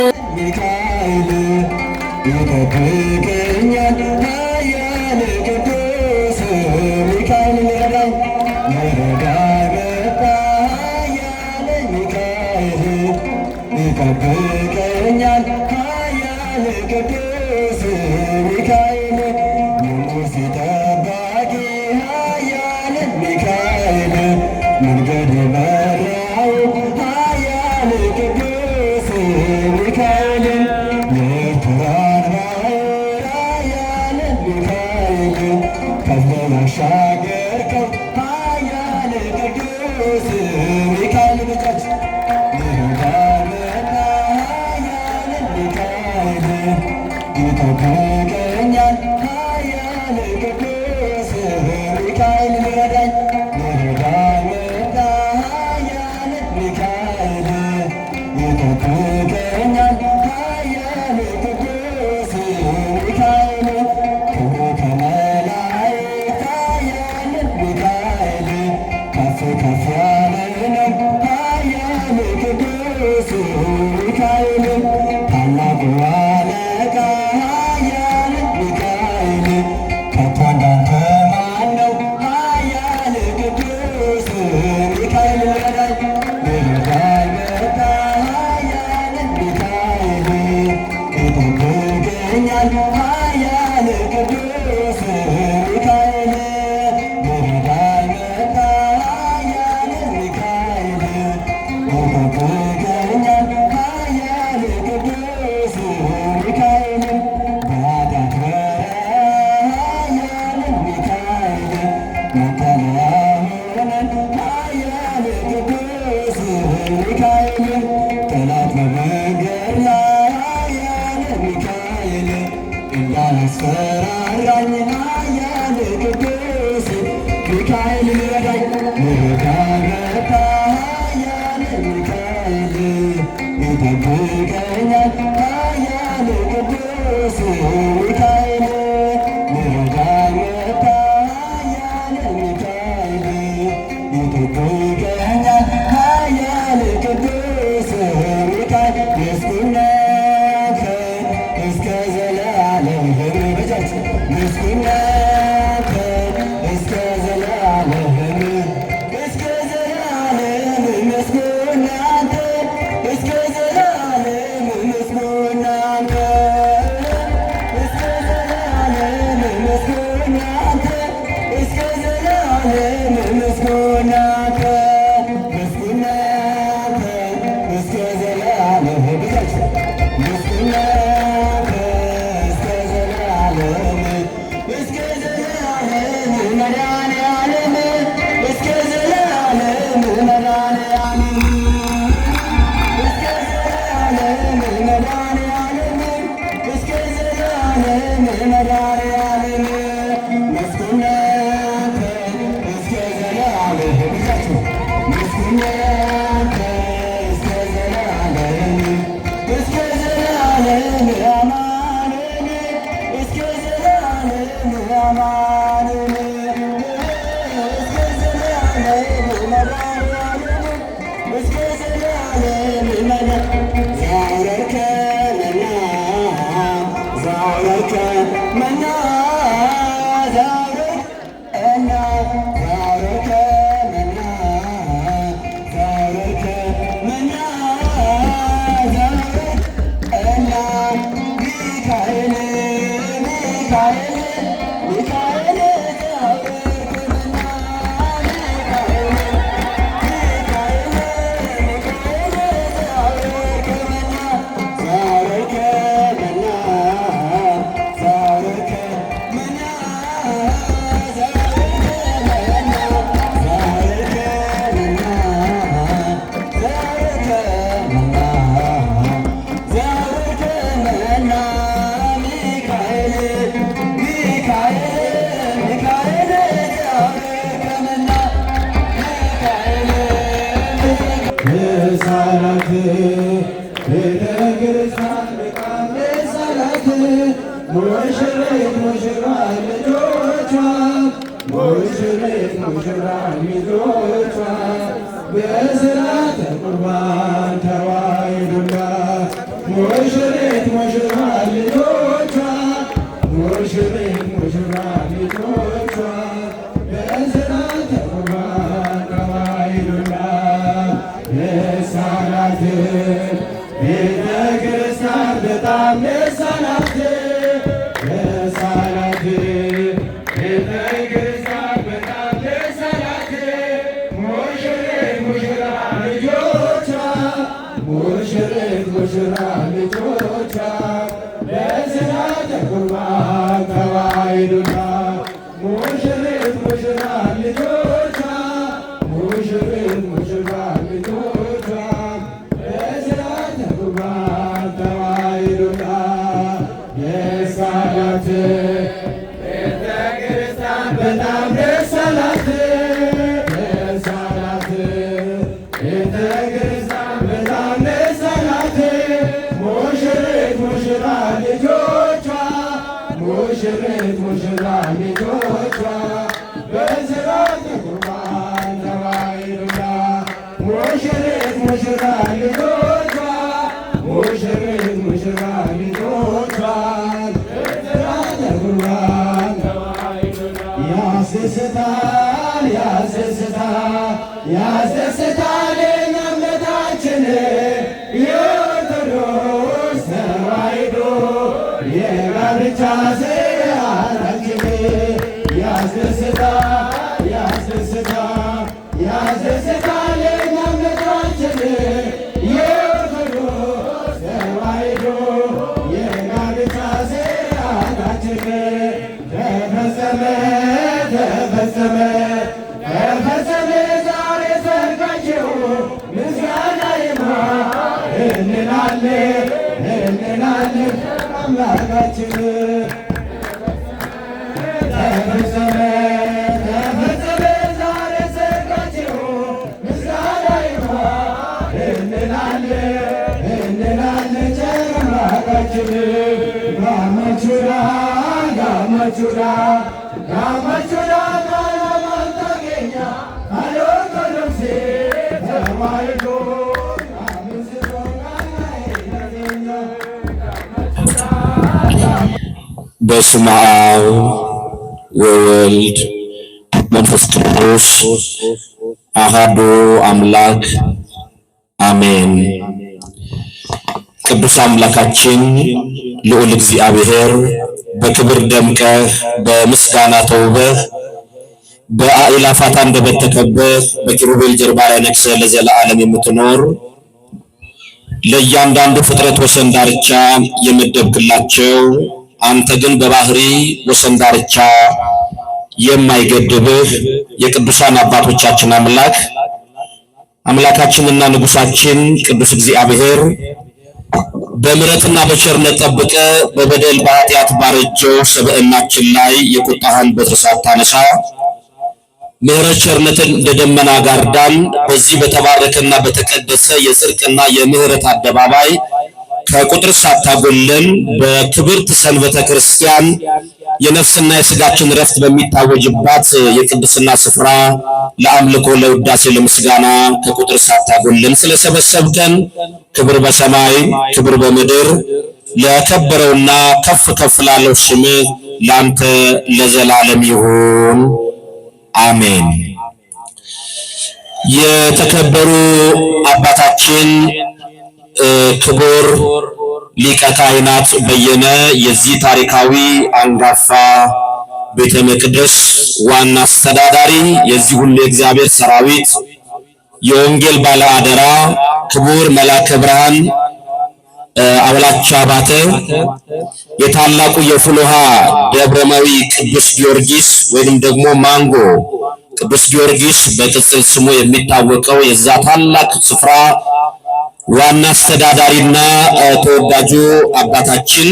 ሚካኤል ይጠብቀኛል ኃያል ቅዱስ ሚካኤል ሊረዳኝ መጣ ኃያል ሚካኤል ይጠብቀኛል ኃያል ቅዱስ ሚካኤል የሙሴ ጠባቂ ኃያል ሚካኤል መንገድ መራው ኃያል ቅዱስ ሚካኤል የኤርትራን ባሕር ኃያል ሚካኤል ከፍለህ ያሻገርከው ኃያል ቅዱስ ሚካኤል ብቻች ሊረዳኝ መጣ ኃያል ሚካኤል ይጠብቀኛል ኃያል ቅዱስ ሚካኤል ሊረዳኝ መጣ ኃያል ሚካኤል ይጠብቀኛል ኃያል ቅዱስ ሚካኤል ክብሩ ከመላእክት ኃያል ሚካኤል ከፍ ከፍ ያለ ነው ኃያል ቅዱስ ሚካኤል ታላቁ አለቃ ኃያል ሚካኤል ከቶ እንዳንተ ማን ነው ኃያል ቅዱስ ሚካኤል ሊረዳኝ መጣ ኃያል ሚካኤል ይጠብቀኛል ኃያል ቅዱስ ሚካኤል ሊረዳኝ መጣ ኃያል ሚካኤል ይጠብቀኛል ኃያል ቅዱስ ሚካኤል በኃጢአት በረሃ ኃያል ሚካኤል መጠለያ ሆነን ኃያል ቅዱስ ሚካኤል ጠላት በመንገድ ላይ ኃያል ሚካኤል እንዳያስፈራራኝ ኃያል ቅዱስ ሚካኤል ሊረዳኝ መጣ ኃያል ሚካኤል ይጠብቀኛል ኃያል ቅዱስ ሚካኤል ሊረዳኝ መጣ ኃያል ሚካኤል ይጠብቀኛል ኃያል ቅዱስ ሚካኤል ምስጉናከ እስከ ዘለዓለም በጃች ምስጉናከ እስከ ዘለዓለም እስከ ዘላለም ምስጉናከ እስከ ዘላለም ምስጉናከ እስከ ዘላለም ምስጉናከ እስከ ዘላለም ምስጉናከ ምስጉናከ እስከ ዘላለም ብቻች ምስጉናከ እስከ ዘላለም እስከ ዘላለም መድኃኔዓለም እስከ ዘላለም መድኃኔዓለም እስከ ዘላለም መድኃኔዓለም እስከ ዘላለም መድኃኔዓለም ምስጉናከ እስከ ዘላለም ብቻችሁ ምስጉናከ እስከ ዘላለም እስከ ዘላለም አማኑኤል እስከ ዘላለም አማኑኤል እስከ ዘላለም መድኃኔዓለም እስከ ዘላለም ዛውረድከ መና ዛውረድከ መና ዛውረድከ መና ዛውረድከ መና ዛውረድከ ሚካኤል ሚካኤል ሚካኤል ዛውረድከ መና ሚካኤል ሚካኤል ሚካኤል ዛውረድከ መና ዛውረድከ መና ዛውረድከ መና ሙሽሪት ሙሽራ ልጆቿ ሙሽሪት ሙሽራ ልጆቿ በሥርዓተ ቁርባን ተዋሕዶና ሙሽሪት ሙሽራ ልጆቿ ሙሽሪት ሙሽራ ልጆቿ በሥርዓተ ቁርባን ተዋሕዶና ደስ አላት ቤተ ክርስቲያን በጣም ደስ አላት ደስ አላት ቤተ ክርስቲያን በጣም ደስ አላት ሙሽሪት ሙሽራ ልጆቿ ሙሽሪት ሙሽራ ልጆቿ በሥርዓተ ቁርባን ተዋሕዶና ሙሽሪት ሙሽራ ልጆቿ ሙሽሪት ሙሽራ ልጆቿ በሥርዓተ ቁርባን ተዋሕዶና ደስ አላት ቤተ ክርስቲያን በጣም ደስ አላት ደስ አላት ቤተ ክርስቲያን በጣም ደስ አላት ሙሽሪት ሙሽራ ልጆቿ ሙሽሪት ሙሽራ ልጆቿ በሥርዓተ ቁርባን ተዋሕዶና ሙሽሪት ሙሽራ ልጆቿ ሙሽሪት ሙሽራ ልጆቿ በሥርዓተ ቁርባን ያስደስታል ያስደስታል ያስደስታል እምነታችን የኦርቶዶክስ ተዋሕዶ የጋብቻ ሥርዓታችን ያስደስታል ያስደስታል ያስደስታል እምነታችን የኦርቶዶክስ ተዋሕዶ የጋብቻ ሥርዓታችን ተፈጸመ ተፈጸመ ተፈጸመ ዛሬ ሰርጋችሁ ምስጋና ይግባው እንላለን እንላለን አምላካችን ተፈጸመ ተፈጸመ ዛሬ ሰርጋችሁ ምስጋና ይግባው እንላለን እንላለን አምላካችን ጋማቹራ ጋማቹራ ጋማቹራ ካለማንታገኛ አሎቶሎሴ ተዋሕዶ በስመ አብ ወወልድ መንፈስ ቅዱስ አሐዱ አምላክ አሜን። ቅዱስ አምላካችን ልዑል እግዚአብሔር በክብር ደምቀህ በምስጋና ተውበህ በአእላፋት አንደበት ተከበህ በኪሩቤል ጀርባ ላይ ነግሰህ ለዘለዓለም የምትኖር ለእያንዳንዱ ፍጥረት ወሰን ዳርቻ የመደብክላቸው አንተ ግን በባህሪ ወሰን ዳርቻ የማይገድብህ የቅዱሳን አባቶቻችን አምላክ አምላካችንና ንጉሳችን ቅዱስ እግዚአብሔር በምሕረትና በቸርነት ጠብቀ በበደል በኃጢአት ባረጀው ሰብዕናችን ላይ የቁጣህን በትር ሳታነሳ ምሕረት ቸርነትን እንደ ደመና ጋርዳን በዚህ በተባረከና በተቀደሰ የጽድቅና የምሕረት አደባባይ ከቁጥር ሳታጎለን በክብርት ሰንበተ ክርስቲያን የነፍስና የሥጋችን ረፍት በሚታወጅባት የቅድስና ስፍራ ለአምልኮ ለውዳሴ ለምስጋና ከቁጥር ሳታጎለን ስለሰበሰብከን ክብር በሰማይ ክብር በምድር ለከበረውና ከፍ ከፍ ላለው ስም ላንተ ለዘላለም ይሁን አሜን። የተከበሩ አባታችን ክቡር ሊቀ ካህናት በየነ የዚህ ታሪካዊ አንጋፋ ቤተ መቅደስ ዋና አስተዳዳሪ፣ የዚህ ሁሉ የእግዚአብሔር ሰራዊት የወንጌል ባለ አደራ ክቡር መልአከ ብርሃን አብላቻ ባተ፣ የታላቁ የፍልውሃ ደብረመዊ ቅዱስ ጊዮርጊስ ወይንም ደግሞ ማንጎ ቅዱስ ጊዮርጊስ በቅጽል ስሙ የሚታወቀው የዛ ታላቅ ስፍራ ዋና አስተዳዳሪና ተወዳጁ አባታችን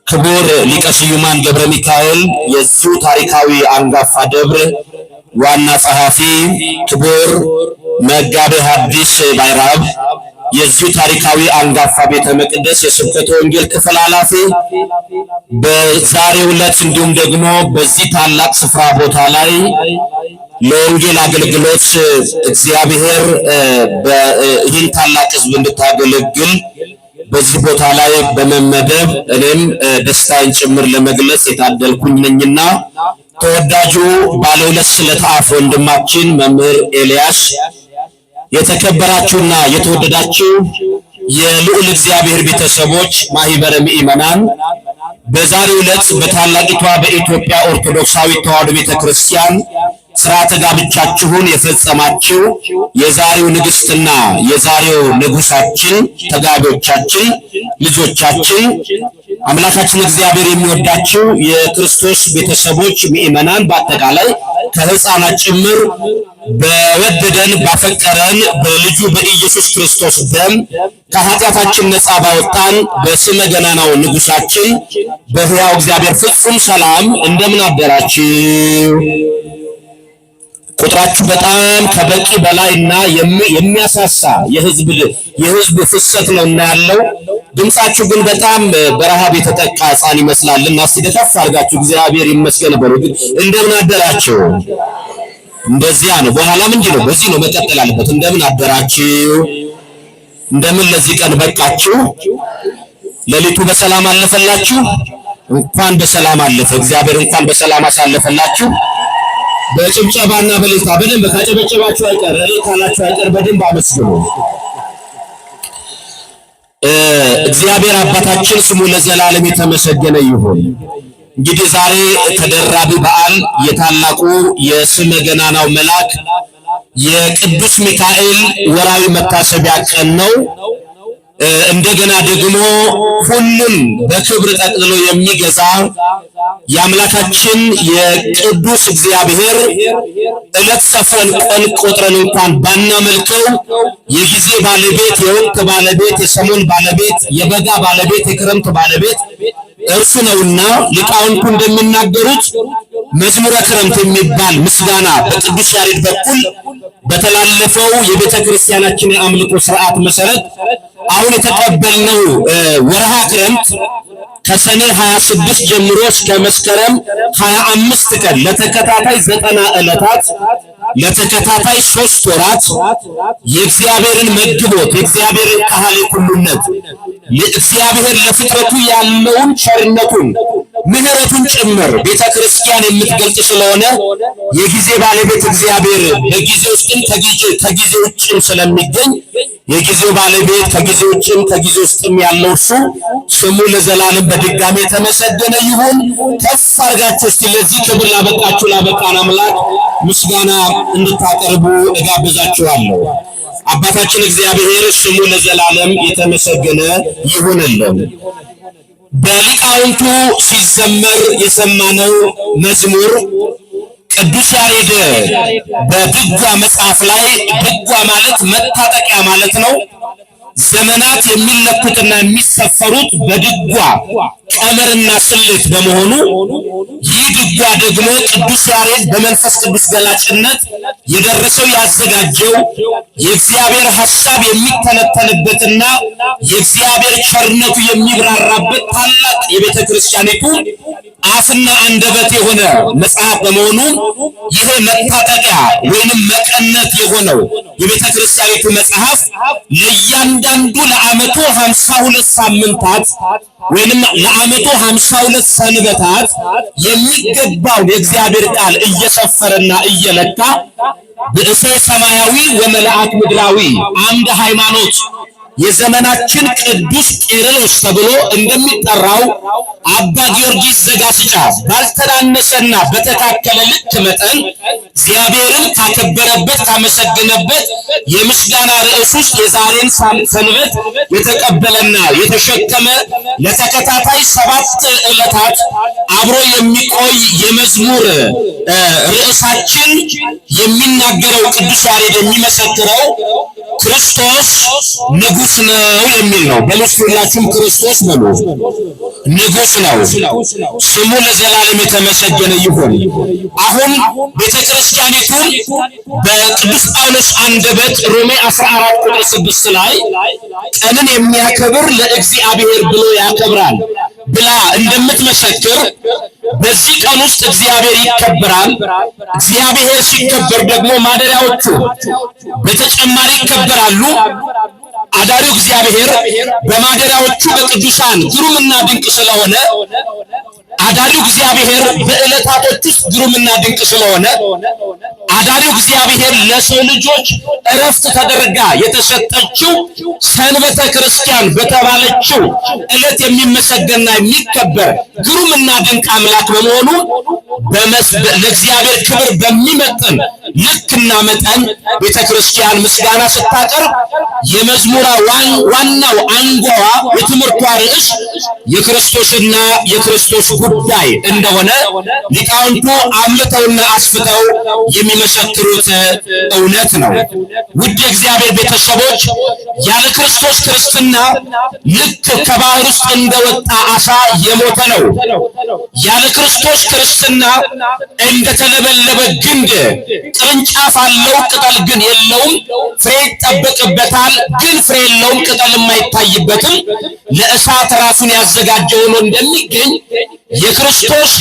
ክቡር ሊቀ ስዩማን ገብረ ሚካኤል የዚሁ ታሪካዊ አንጋፋ ደብር ዋና ጸሐፊ፣ ክቡር መጋቤ ሐዲስ ባይራብ የዚሁ ታሪካዊ አንጋፋ ቤተ መቅደስ የስብከተ ወንጌል ክፍል ኃላፊ፣ በዛሬው ዕለት እንዲሁም ደግሞ በዚህ ታላቅ ስፍራ ቦታ ላይ ለወንጌል አገልግሎት እግዚአብሔር ይህን ታላቅ ሕዝብ እንድታገለግል በዚህ ቦታ ላይ በመመደብ እኔም ደስታዬን ጭምር ለመግለጽ የታደልኩኝ ነኝና ተወዳጁ ባለሁለት ስለት አፍ ወንድማችን መምህር ኤልያስ፣ የተከበራችሁና የተወደዳችሁ የልዑል እግዚአብሔር ቤተሰቦች ማህበረ ምእመናን፣ በዛሬው ዕለት በታላቂቷ በኢትዮጵያ ኦርቶዶክሳዊት ተዋሕዶ ቤተክርስቲያን ሥርዓተ ጋብቻችሁን የፈጸማችሁ የዛሬው ንግሥትና የዛሬው ንጉሳችን ተጋቢዎቻችን ልጆቻችን አምላካችን እግዚአብሔር የሚወዳችሁ የክርስቶስ ቤተሰቦች ምእመናን፣ በአጠቃላይ ከሕፃናት ጭምር በወደደን ባፈቀረን በልጁ በኢየሱስ ክርስቶስ ደም ከኃጢአታችን ነፃ ባወጣን በስመ ገናናው ንጉሳችን በሕያው እግዚአብሔር ፍጹም ሰላም እንደምን አደራችሁ? ቁጥራችሁ በጣም ከበቂ በላይና የሚያሳሳ የህዝብ ፍሰት ነውና ያለው ድምጻችሁ ግን በጣም በረሃብ የተጠቃ ሕፃን ይመስላልና እስቲ ከፍ አድርጋችሁ እግዚአብሔር ይመስገን በሉ። እንደምን አደራችሁ? እንደዚያ ነው። በኋላ ምንድን ነው? በዚህ ነው መቀጠል አለበት። እንደምን አደራችሁ? እንደምን ለዚህ ቀን በቃችሁ? ሌሊቱ በሰላም አለፈላችሁ? እንኳን በሰላም አለፈ። እግዚአብሔር እንኳን በሰላም አሳለፈላችሁ። በጭብጨባና በእልልታ በደንብ ካጨበጨባችሁ አይቀር ካላችሁ አይቀር በደንብ አመስግኑ። እግዚአብሔር አባታችን ስሙ ለዘላለም የተመሰገነ ይሁን። እንግዲህ ዛሬ ተደራቢ በዓል የታላቁ የስመ ገናናው መልአክ የቅዱስ ሚካኤል ወራዊ መታሰቢያ ቀን ነው። እንደገና ደግሞ ሁሉም በክብር ጠቅልሎ የሚገዛ የአምላካችን የቅዱስ እግዚአብሔር ዕለት ሰፍረን ቀን ቆጥረን እንኳን ባናመልከው የጊዜ ባለቤት፣ የወቅት ባለቤት፣ የሰሞን ባለቤት፣ የበጋ ባለቤት፣ የክረምት ባለቤት እርሱ ነውና ሊቃውንቱ እንደሚናገሩት መዝሙረ ክረምት የሚባል ምስጋና በቅዱስ ያሬድ በኩል በተላለፈው የቤተ ክርስቲያናችን የአምልኮ ስርዓት መሰረት አሁን የተቀበልነው ወርሃ ክረምት ከሰኔ 26 ጀምሮ እስከ መስከረም 25 ቀን ለተከታታይ 90 ዕለታት ለተከታታይ 3 ወራት የእግዚአብሔርን መግቦት የእግዚአብሔርን ቃል ሁሉነት ለእግዚአብሔር ለፍጥረቱ ያለውን ቸርነቱን ምሕረቱን ጭምር ቤተክርስቲያን የምትገልጽ ስለሆነ የጊዜ ባለቤት እግዚአብሔር በጊዜ ውስጥም ከጊዜ ውጭም ስለሚገኝ የጊዜው ባለቤት ከጊዜ ውጭም ከጊዜ ውስጥም ያለው እሱ ስሙ ለዘላለም በድጋሚ የተመሰገነ ይሁን። ከፍ አድርጋችሁ እስቲ ለዚህ ክብር ላበቃን አምላክ ምስጋና እንድታቀርቡ እጋብዛችኋለሁ። አባታችን እግዚአብሔር ስሙ ለዘላለም የተመሰገነ ይሁንልን። በሊቃውንቱ ሲዘመር የሰማነው መዝሙር ቅዱስ ያሬድ በድጓ መጽሐፍ ላይ ድጓ ማለት መታጠቂያ ማለት ነው። ዘመናት የሚለኩትና የሚሰፈሩት በድጓ ቀመርና ስሌት በመሆኑ ይህ ድጓ ደግሞ ቅዱስ ያሬድ በመንፈስ ቅዱስ ገላጭነት የደረሰው ያዘጋጀው የእግዚአብሔር ሐሳብ የሚተነተንበትና የእግዚአብሔር ቸርነቱ የሚብራራበት ታላቅ የቤተ ክርስቲያኒቱ አፍና አንደበት የሆነ መጽሐፍ በመሆኑ ይሄ መታጠቂያ ወይንም መቀነት የሆነው የቤተ ክርስቲያኒቱ መጽሐፍ ለእያንዳንዱ ለዓመቱ 52 ሳምንታት ወይንም ለዓመቱ 52 ሰንበታት የሚገባው የእግዚአብሔር ቃል እየሰፈረና እየለካ ብእሴ ሰማያዊ ወመልአክ ምድራዊ አምደ ሃይማኖት የዘመናችን ቅዱስ ቄርሎስ ተብሎ እንደሚጠራው አባ ጊዮርጊስ ዘጋስጫ ባልተናነሰና በተካከለ ልክ መጠን እግዚአብሔርን ካከበረበት ካመሰገነበት የምስጋና ርዕስ ውስጥ የዛሬን ሰንበት የተቀበለና የተሸከመ ለተከታታይ 7 ዕለታት አብሮ የሚቆይ የመዝሙር ርዕሳችን የሚናገረው ቅዱስ ያሬድ የሚመሰክረው ክርስቶስ ንጉስ ነው የሚል ነው። በልስላችሁም ክርስቶስ በሉ ንጉስ ነው። ስሙ ለዘላለም የተመሰገነ ይሁን። አሁን ቤተክርስቲያኒቱን በቅዱስ ጳውሎስ አንደበት ሮሜ 14 ቁጥር 6 ላይ ቀንን የሚያከብር ለእግዚአብሔር ብሎ ያከብራል፣ ብላ እንደምትመሰክር በዚህ ቀን ውስጥ እግዚአብሔር ይከበራል። እግዚአብሔር ሲከበር ደግሞ ማደሪያዎቹ በተጨማሪ ይከበራሉ። አዳሪው እግዚአብሔር በማደሪያዎቹ በቅዱሳን ግሩምና ድንቅ ስለሆነ አዳሪው እግዚአብሔር በዕለታቶች ውስጥ ግሩምና ድንቅ ስለሆነ አዳሪው እግዚአብሔር ለሰው ልጆች እረፍት ተደርጋ የተሰጠችው ሰንበተ ክርስቲያን በተባለችው ዕለት የሚመሰገንና የሚከበር ግሩምና ድንቅ አምላክ በመሆኑ ለእግዚአብሔር ክብር በሚመጥን ልክና መጠን ቤተክርስቲያን ምስጋና ስታቀርብ የመዝሙራ ዋናው አንጓዋ የትምህርቷ ርዕስ የክርስቶስና የክርስቶስ ጉዳይ እንደሆነ ሊቃውንቱ አምልተውና አስፍተው የሚመሰክሩት እውነት ነው። ውድ የእግዚአብሔር ቤተሰቦች ያለ ክርስቶስ ክርስትና ልክ ከባህር ውስጥ እንደወጣ አሳ የሞተ ነው። ያለ ክርስቶስ ክርስትና እንደተለበለበ ግንድ ቅርንጫፍ አለው፣ ቅጠል ግን የለውም። ፍሬ ይጠበቅበታል፣ ግን ፍሬ የለውም፣ ቅጠልም አይታይበትም። ለእሳት ራሱን ያዘጋጀ ሆኖ እንደሚገኝ የክርስቶስ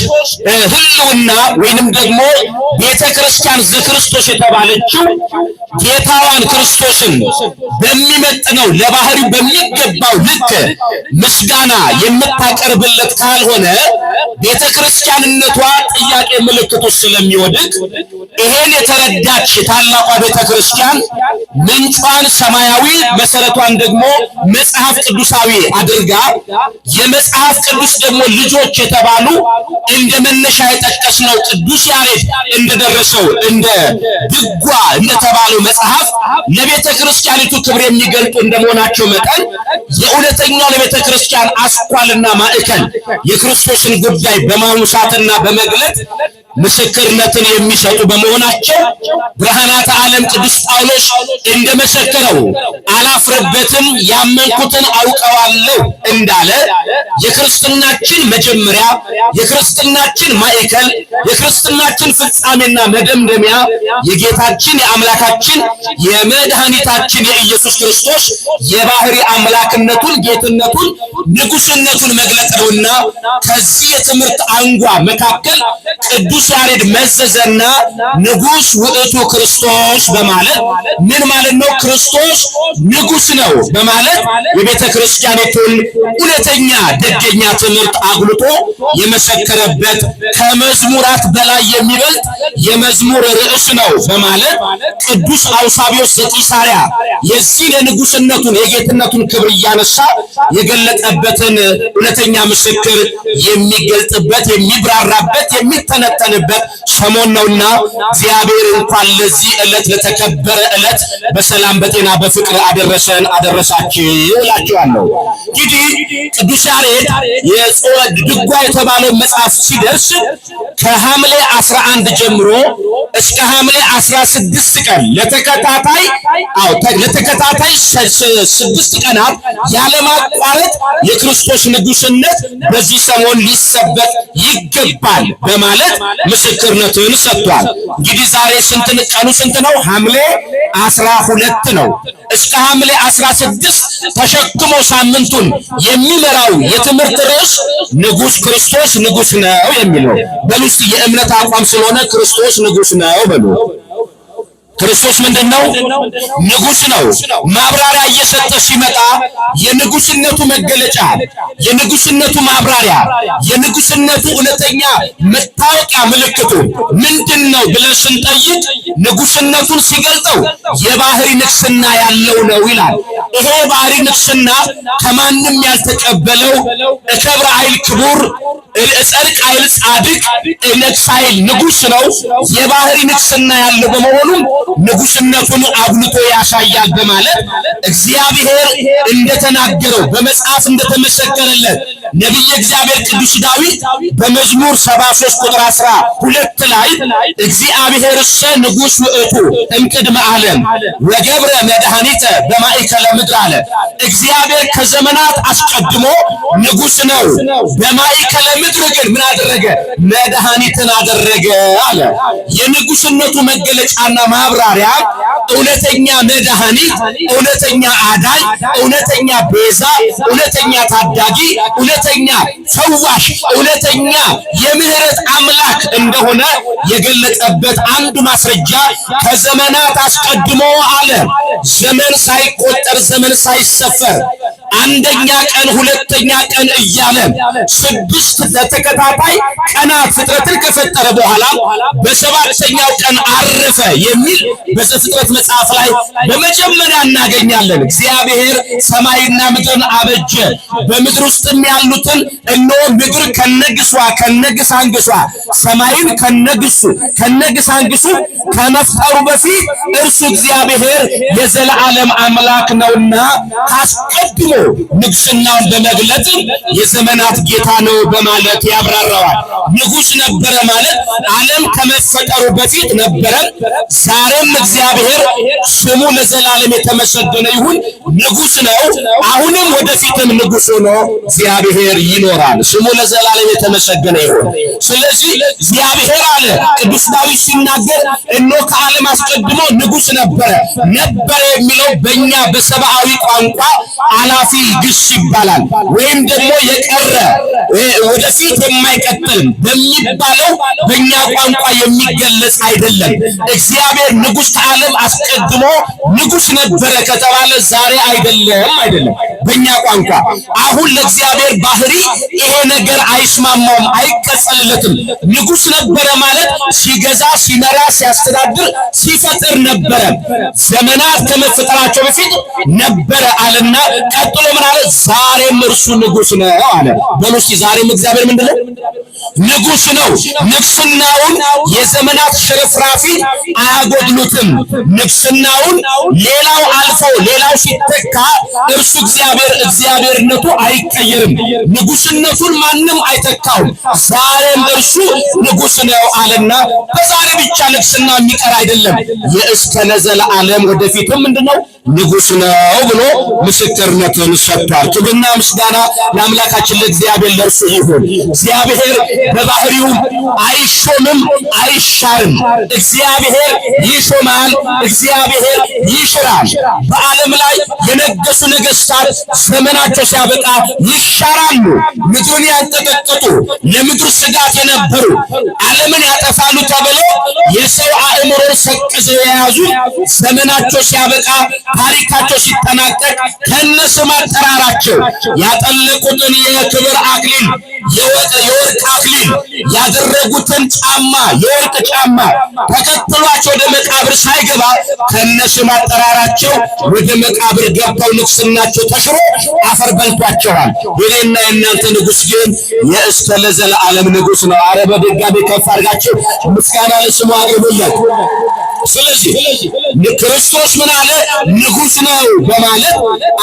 ሕልውና ወይንም ደግሞ ቤተ ክርስቲያን ዘክርስቶስ የተባለችው ጌታዋን ክርስቶስን በሚመጥነው ለባህሪው በሚገባው ልክ ምስጋና የምታቀርብለት ካልሆነ ቤተ ክርስቲያንነቷ ጥያቄ ምልክት ውስጥ ስለሚወድቅ ይሄን የተረዳች ታላቋ ቤተ ክርስቲያን ምንጯን ሰማያዊ መሰረቷን ደግሞ መጽሐፍ ቅዱሳዊ አድርጋ የመጽሐፍ ቅዱስ ደግሞ ልጆች የተባሉ እንደ መነሻ የጠቀስነው ቅዱስ ያሬድ እንደደረሰው እንደ ድጓ እንደተባለው መጽሐፍ ለቤተ ክርስቲያኒቱ ክብር የሚገልጡ እንደመሆናቸው መጠን የእውነተኛው ለቤተ ክርስቲያን አስኳልና ማዕከል የክርስቶስን ጉዳይ በማውሳትና በመግለጥ ምስክርነትን የሚሰጡ በመሆናቸው ብርሃናተ ዓለም ቅዱስ ጳውሎስ እንደመሰከረው አላፍረበትም ያመንኩትን አውቀዋለሁ እንዳለ የክርስትናችን መጀመሪያ የክርስትናችን ማዕከል የክርስትናችን ፍጻሜና መደምደሚያ የጌታችን የአምላካችን የመድኃኒታችን የኢየሱስ ክርስቶስ የባህሪ አምላክነቱን ጌትነቱን ንጉስነቱን መግለጥ ነውና ከዚህ የትምህርት አንጓ መካከል ቅዱስ ያሬድ መዘዘና ንጉስ ውእቱ ክርስቶስ በማለት ምን ማለት ነው? ክርስቶስ ንጉስ ነው በማለት የቤተ ክርስቲያኒቱን እውነተኛ ደገኛ ትምህርት አጉልቶ የመሰከረበት ከመዝሙራት በላይ የሚበልጥ የመዝሙር ርዕስ ነው በማለት ቅዱስ አውሳብዮስ ዘቂሳርያ የዚህ የንጉስነቱን የጌትነቱን ክብር እያነሳ የገለጠበትን እውነተኛ ምስክር የሚገልጥበት የሚብራራበት የሚተነተንበት ሰሞን ነውና እግዚአብሔር እንኳን ለዚህ ዕለት ለተከበረ ዕለት በሰላም በጤና በፍቅር አደረሰን አደረሳችሁ እላችኋለሁ። እንግዲህ ቅዱስ ያሬድ ድጓ የተባለው መጽሐፍ ሲደርስ ከሐምሌ 11 ጀምሮ እስከ ሐምሌ 16 ቀን ለተከታታይ 6 ቀናት ያለማቋረጥ የክርስቶስ ንጉስነት በዚህ ሰሞን ሊሰበክ ይገባል በማለት ምስክርነቱን ሰጥቷል። እንግዲህ ዛሬ ቀኑ ስንት ነው? ሐምሌ 12 ነው። እስከ ሐምሌ 16 ተሸክሞ ሳምንቱን የሚመራው የትምህርት ርዕስ ንጉስ ክርስቶስ ንጉስ ነው የሚለው በሉስ የእምነት አቋም ስለሆነ ክርስቶስ ንጉስ ነው በሉ። ክርስቶስ ምንድነው? ንጉስ ነው። ማብራሪያ እየሰጠ ሲመጣ የንጉስነቱ መገለጫ የንጉስነቱ ማብራሪያ የንጉስነቱ እውነተኛ መታወቂያ ምልክቱ ምንድነው ብለን ስንጠይቅ ንጉስነቱን ሲገልጠው የባህሪ ንግስና ያለው ነው ይላል። ይሄ ባህሪ ንግስና ከማንም ያልተቀበለው እከብረ ኃይል ክቡር እጸድቅ ኃይል ጻድቅ እነግስ ኃይል ንጉስ ነው። የባህሪ ንግስና ያለው በመሆኑ ንጉስነቱን አጉልቶ ያሳያል በማለት እግዚአብሔር እንደተናገረው በመጽሐፍ እንደተመሰከረለት ነቢየ እግዚአብሔር ቅዱስ ዳዊት በመዝሙር 73 ቁጥር 12 ላይ እግዚአብሔርሰ ንጉስ ውእቱ እምቅድመ ዓለም ወገብረ መድኃኒተ በማእከለ ምድር አለ። እግዚአብሔር ከዘመናት አስቀድሞ ንጉስ ነው፣ በማእከለ ምድር ግን ምን አደረገ? መድኃኒትን አደረገ አለ። የንጉስነቱ መገለጫና ማብራሪያ እውነተኛ መድኃኒት፣ እውነተኛ አዳኝ፣ እውነተኛ ቤዛ፣ እውነተኛ ታዳጊ፣ እውነተኛ ፈዋሽ እውነተኛ የምህረት አምላክ እንደሆነ የገለጸበት አንዱ ማስረጃ ከዘመናት አስቀድሞ አለ ዘመን ሳይቆጠር ዘመን ሳይሰፈር አንደኛ ቀን ሁለተኛ ቀን እያለ 6 ተከታታይ ቀናት ፍጥረትን ከፈጠረ በኋላ በሰባተኛው ቀን አረፈ የሚል በዘፍጥረት መጽሐፍ ላይ በመጀመሪያ እናገኛለን። እግዚአብሔር ሰማይና ምድርን አበጀ፣ በምድር ውስጥም ያሉትን እነሆ ምድር ከነግሷ ከነግሳንግሷ ሰማይን ከነግሳንግሱ ከመፍጠሩ በፊት እርሱ እግዚአብሔር የዘላለም አምላክ ነውና አስቀድሞ ንግስናውን በመግለጽ የዘመናት ጌታ ነው በማለት ያብራራዋል። ንጉስ ነበረ ማለት ዓለም ከመፈጠሩ በፊት ነበረ። ዛሬም እግዚአብሔር ስሙ ለዘላለም የተመሰገነ ይሁን ንጉስ ነው። አሁንም ወደፊትም ንጉስ ሆኖ እግዚአብሔር ይኖራል። ስሙ ለዘላለም የተመሰገነ ይሁን። ስለዚህ እግዚአብሔር አለ ቅዱስ ዳዊት ሲናገር እነሆ ከዓለም አስቀድሞ ንጉስ ነበረ የሚለው በእኛ በሰብአዊ ቋንቋ አላፊ ግስ ይባላል። ወይም ደግሞ የቀረ ወደፊት የማይቀጥል በሚባለው በእኛ ቋንቋ የሚገለጽ አይደለም። እግዚአብሔር ንጉስ ከዓለም አስቀድሞ ንጉስ ነበረ ከተባለ ዛሬ አይደለም በእኛ ቋንቋ። አሁን ለእግዚአብሔር ባህሪ ይሄ ነገር አይስማማውም፣ አይቀጸልለትም። ንጉስ ነበረ ማለት ሲገዛ፣ ሲመራ፣ ሲያስተዳድር፣ ሲፈጥር ነበረ። ዘመናት ከመፈጠራቸው በፊት ነበረ አለና ቀጥሎ ምን አለ? ዛሬም እርሱ ንጉስ ነው አለ። በሉሲ ዛሬም እግዚአብሔር ምንድነው? ንጉስ ነው። ንግስናውን የዘመናት ሽርፍራፊ አያጎድሉትም። ንግስናውን ሌላው አልፎ ሌላው ሲተካ እርሱ እግዚአብሔርነቱ አይቀየርም። ንጉስነቱን ማንም አይተካውም። ዛሬም እርሱ ንጉስ ነው አለና በዛሬ ብቻ ንግስና የሚቀር አይደለም። የእስከ ለዘላለም ወደፊትም ምንድነው? ንጉስ ነው ብሎ ምስክርነቱን ሰጥቷል። ክብርና ምስጋና ለአምላካችን ለእግዚአብሔር ለእርሱ ይሁን። እግዚአብሔር በባህሪው አይሾምም፣ አይሻርም። እግዚአብሔር ይሾማል፣ እግዚአብሔር ይሽራል። በዓለም ላይ የነገሱ ነገስታት ዘመናቸው ሲያበቃ ይሻራሉ። ምድሩን ያንቀጠቀጡ ለምድር ስጋት የነበሩ ዓለምን ያጠፋሉ ተብሎ የሰው አእምሮን ሰቅዘው የያዙ ዘመናቸው ሲያበቃ ታሪካቸው ሲጠናቀቅ ከነስም አጠራራቸው ያጠለቁትን የክብር አክሊል የወርቅ አክሊል ያደረጉትን ጫማ የወርቅ ጫማ ተከትሏቸው ወደ መቃብር ሳይገባ ከነስም አጠራራቸው ወደ መቃብር ገብተው ንግስናቸው ተሽሮ አፈር በልቷቸዋል። የኔና የእናንተ ንጉስ ግን የእስከ ለዘላለም ንጉስ ነው። አረ በድጋሚ ከፍ አድርጋችሁ ምስጋና ለስሙ አቅርቡለት። ስለዚህ ክርስቶስ ምን አለ? ንጉስ ነው በማለት